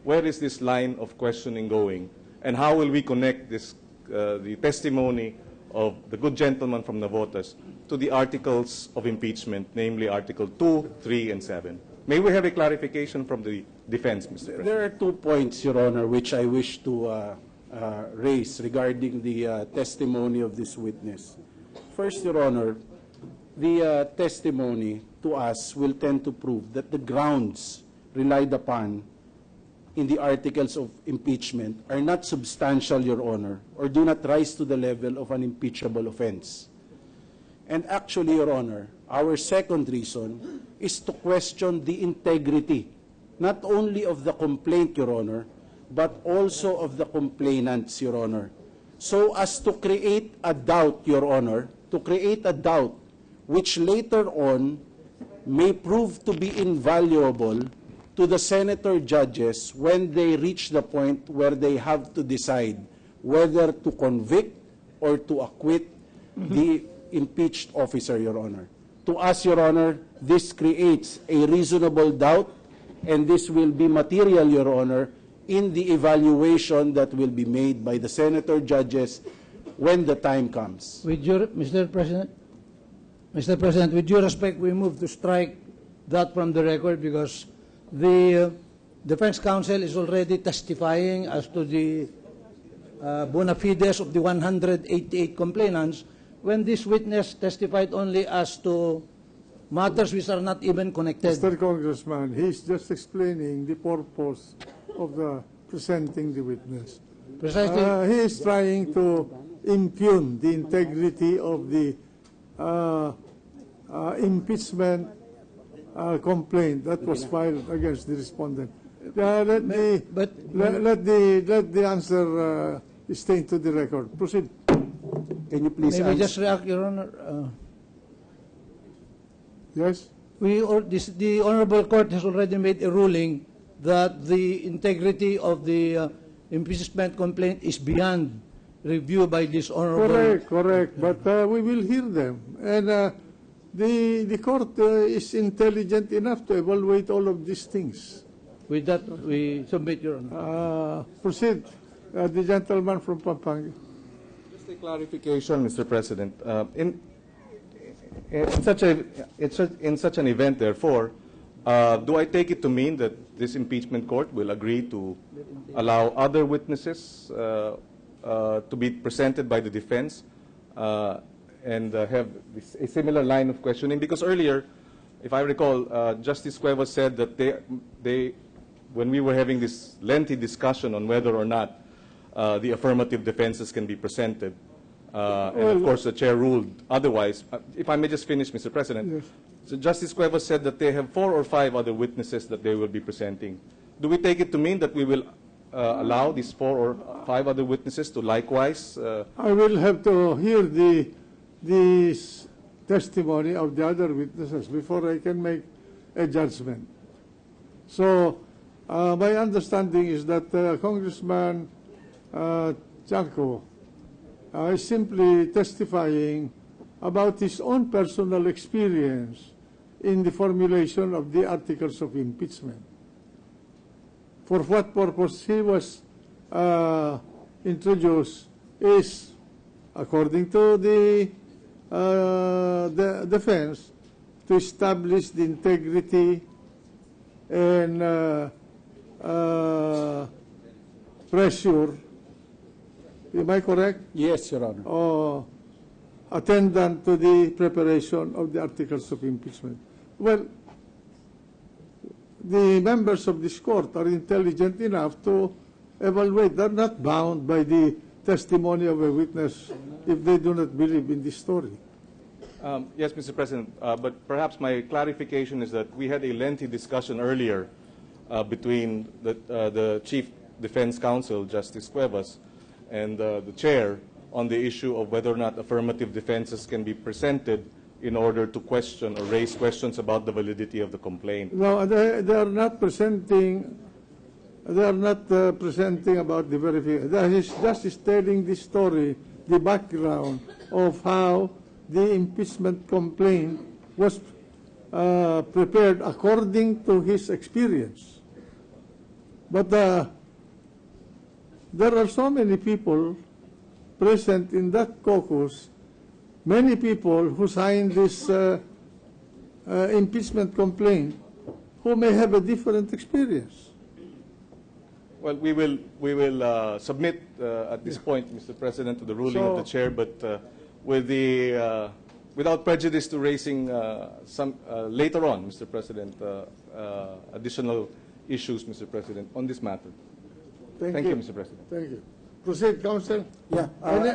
where is this line of questioning going, and how will we connect this the testimony of the good gentleman from Navotas to the articles of impeachment, namely Article 2, 3, and 7? May we have a clarification from the defense, Mr. President? There are 2 points, Your Honor, which I wish to raise regarding the testimony of this witness. First, Your Honor, the testimony to us will tend to prove that the grounds relied upon in the articles of impeachment are not substantial, Your Honor, or do not rise to the level of an impeachable offense. And actually, Your Honor, our second reason is to question the integrity, not only of the complaint, Your Honor, but also of the complainants, Your Honor, so as to create a doubt, Your Honor, to create a doubt which later on may prove to be invaluable to the senator judges when they reach the point where they have to decide whether to convict or to acquit the impeached officer, Your Honor. To us, Your Honor, this creates a reasonable doubt, and this will be material, Your Honor, in the evaluation that will be made by the senator judges when the time comes. With your, Mr. President, with due respect, we move to strike that from the record because the defense counsel is already testifying as to the bona fides of the 188 complainants when this witness testified only as to matters which are not even connected. Mr. Congressman, he's just explaining the purpose of the presenting the witness. Precisely. He is trying to impugn the integrity of the impeachment complaint that was filed against the respondent. Let the answer stay into the record. Proceed. Can you please May we answer? just react, Your Honor? Yes? The Honorable Court has already made a ruling that the integrity of the impeachment complaint is beyond review by this Honorable... Correct. But we will hear them. And the court is intelligent enough to evaluate all of these things. With that, we submit, Your Honor. Proceed. The gentleman from Pampanga. Just a clarification, Mr. President. In such an event, therefore, do I take it to mean that this impeachment court will agree to allow other witnesses to be presented by the defense and have a similar line of questioning? Because earlier, if I recall, Justice Cuevas said that when we were having this lengthy discussion on whether or not the affirmative defenses can be presented, and of course the chair ruled otherwise. If I may just finish, Mr. President. Yes. So Justice Cuevas said that they have 4 or 5 other witnesses that they will be presenting. Do we take it to mean that we will allow these 4 or 5 other witnesses to likewise? I will have to hear the testimony of the other witnesses before I can make a judgment. So my understanding is that Congressman Chanco is simply testifying about his own personal experience in the formulation of the articles of impeachment. For what purpose he was introduced is, according to the defense, to establish the integrity and pressure. Am I correct? Yes, Your Honor. Attendant to the preparation of the articles of impeachment. Well, the members of this court are intelligent enough to evaluate. They're not bound by the testimony of a witness if they do not believe in the story. Yes, Mr. President, but perhaps my clarification is that we had a lengthy discussion earlier between the Chief Defense Counsel, Justice Cuevas, and the chair on the issue of whether or not affirmative defenses can be presented in order to question or raise questions about the validity of the complaint. No, they are not presenting. They are not presenting about the verification. That is just telling the story, the background of how the impeachment complaint was prepared according to his experience. But there are so many people present in that caucus, many people who signed this impeachment complaint who may have a different experience. Well, we will submit at this point, Mr. President, to the ruling of the chair, but with the without prejudice to raising some later on, Mr. President, additional issues, Mr. President, on this matter. Thank you, Mr. President. Thank you. Proceed, Counsel. Yeah.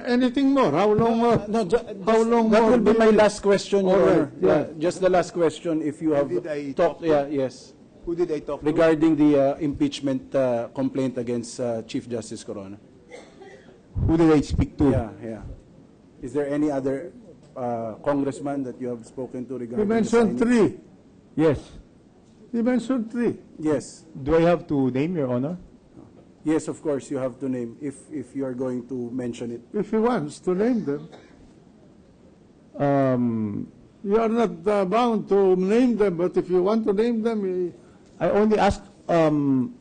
Anything more? How long more? How long that more? will be my last question, Your Honor. Yeah. Just the last question. If you have talked, yes. Who did I talk to? Regarding the impeachment complaint against Chief Justice Corona. Who did I speak to? Yeah. Is there any other congressman that you have spoken to regarding? You mentioned 3. Yes. You mentioned 3. Yes. Do I have to name, Your Honor? Yes, of course, you have to name if you are going to mention it. If he wants to name them. You are not bound to name them, but if you want to name them, I only ask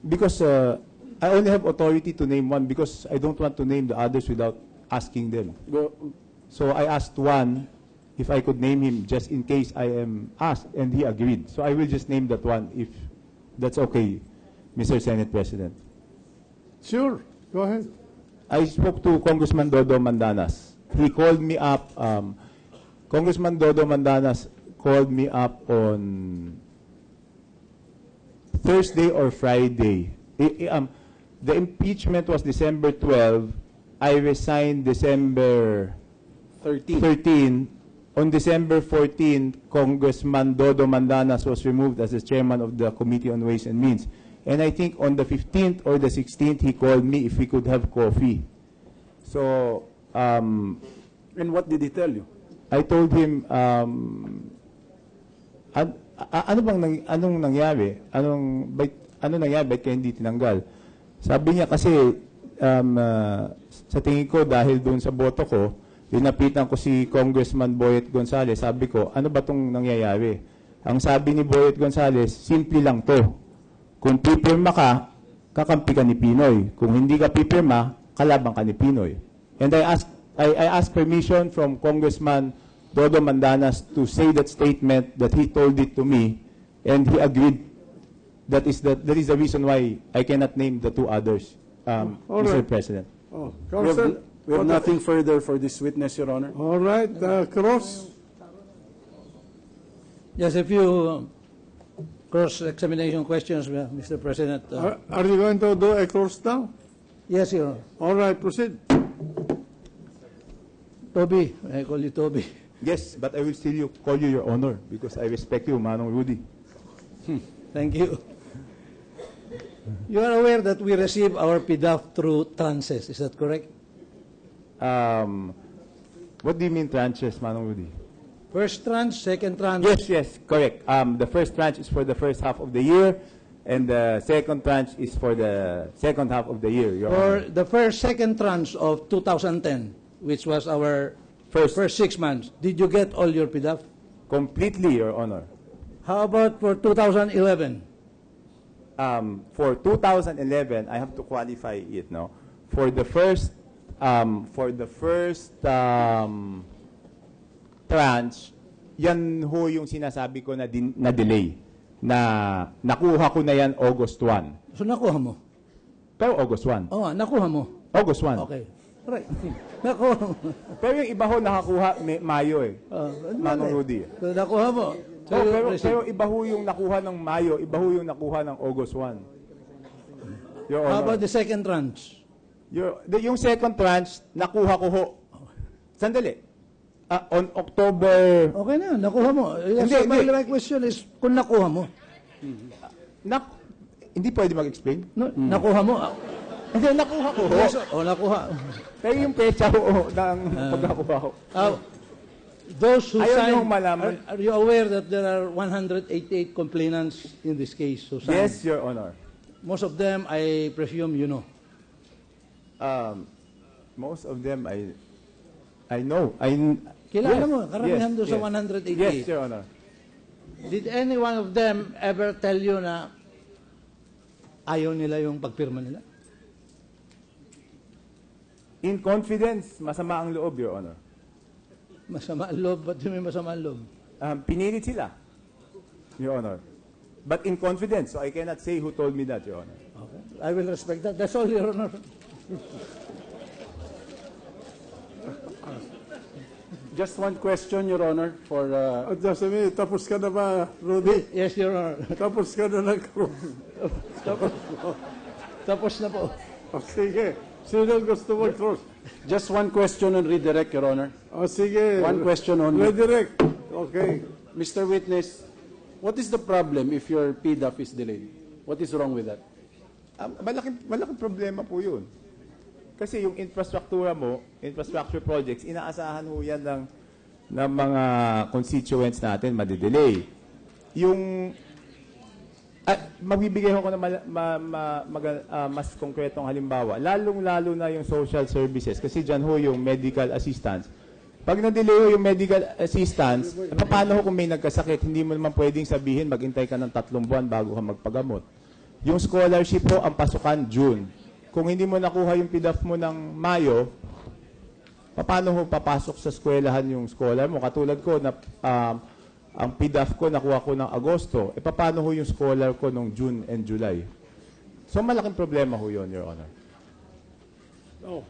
because I only have authority to name one because I don't want to name the others without asking them. So I asked one if I could name him just in case I am asked, and he agreed. So I will just name that one if that's okay, Mr. Senate President. Sure, go ahead. I spoke to Congressman Dodo Mandanas. He called me up. Congressman Dodo Mandanas called me up on Thursday or Friday. The impeachment was December 12. I resigned December 13. On December 14, Congressman Dodo Mandanas was removed as the chairman of the Committee on Ways and Means. And I think on the 15th or the 16th, he called me if we could have coffee. So, And what did he tell you? I told him, anong nangyari? Ano nangyari? Ba't kayo hindi tinanggal? Sabi niya kasi, sa tingin ko, dahil doon sa boto ko, linapitan ko si Congressman Boyet Gonzales. Sabi ko, ano ba itong nangyayari? Ang sabi ni Boyet Gonzales, simple lang to. Kung pipirma ka, kakampi ka ni Pinoy. Kung hindi ka pipirma, kalabang ka ni Pinoy. And I asked permission from Congressman Dodo Mandanas to say that statement, that he told it to me, and he agreed. That is the reason why I cannot name the two others, Mr. President. We have nothing further for this witness, Your Honor. All right, Cross. Just a few cross-examination questions, Mr. President. Are you going to do a cross now? Yes, Your Honor. All right, proceed. Toby, I call you Toby. Yes, but I will still call you Your Honor because I respect you, Manong Rudy. Thank you. You are aware that we receive our PDAF through tranches, is that correct? What do you mean tranches, Manong Rudy? First tranche, second tranche. Yes, correct. The first tranche is for the first half of the year, and the second tranche is for the second half of the year, Your For Honor. the second tranche of 2010, which was our first 6 months, did you get all your PDAF? Completely, Your Honor. How about for 2011? For 2011, I have to qualify it, no? For the first tranche, yan ho yung sinasabi ko na delay. Na nakuha ko na yan August 1. So nakuha mo? Pero August 1. Oo, nakuha mo. August 1. Okay. Right. Nakuha mo. Pero yung iba ho nakakuha Mayo eh. Manong Rudy. So nakuha mo. So pero iba ho yung nakuha ng Mayo, iba ho yung nakuha ng August 1. Your Honor. How about the second tranche? Yung second tranche, nakuha ko ho. Sandali. On October... Okay na, nakuha mo. My question is, kung nakuha mo. Hindi pwede mag-explain? No, nakuha mo. Hindi, nakuha ko ho. Yes, nakuha. Pero yung pecha ho ng pagkakuha ko. Those who Ayaw signed, malaman. are you aware that there are 188 complainants in this case? Who signed? Yes, Your Honor. Most of them, I presume you know. Most of them, I know. Kilala mo, karamihan doon sa 188. Yes, Your Honor. Did any one of them ever tell you na ayaw nila yung pagpirma nila? In confidence, masama ang loob, Your Honor. Masama ang loob? Ba't may masama ang loob? Pinilit sila, Your Honor. But in confidence, so I cannot say who told me that, Your Honor. Okay. I will respect that. That's all, Your Honor. Just one question, Your Honor, for... Just a minute, tapos ka na ba, Rudy? Yes, Your Honor. Tapos ka na ng cross. Tapos na po. Sige. Sino gusto mag-cross? Just one question on redirect, Your Honor. Sige. One question only. Redirect. Okay. Mr. Witness, what is the problem if your PDAF is delayed? What is wrong with that? Malaking problema po yun. Kasi yung infrastructure mo, infrastructure projects, inaasahan ho yan ng mga constituents natin, madidelay. Yung, magbibigay ako ng mas konkretong halimbawa. Lalong-lalo na yung social services. Kasi dyan ho yung medical assistance. Pag na-delay ho yung medical assistance, paano ho kung may nagkasakit? Hindi mo naman pwedeng sabihin, maghintay ka ng 3 buwan bago ka magpagamot. Yung scholarship po, ang pasukan, June. Kung hindi mo nakuha yung PDAF mo ng Mayo, paano ho papasok sa eskwelahan yung scholar mo? Katulad ko, na, ang PDAF ko, nakuha ko ng Agosto. Paano ho yung scholar ko ng June and July? So, malaking problema ho yun, Your Honor. Oh,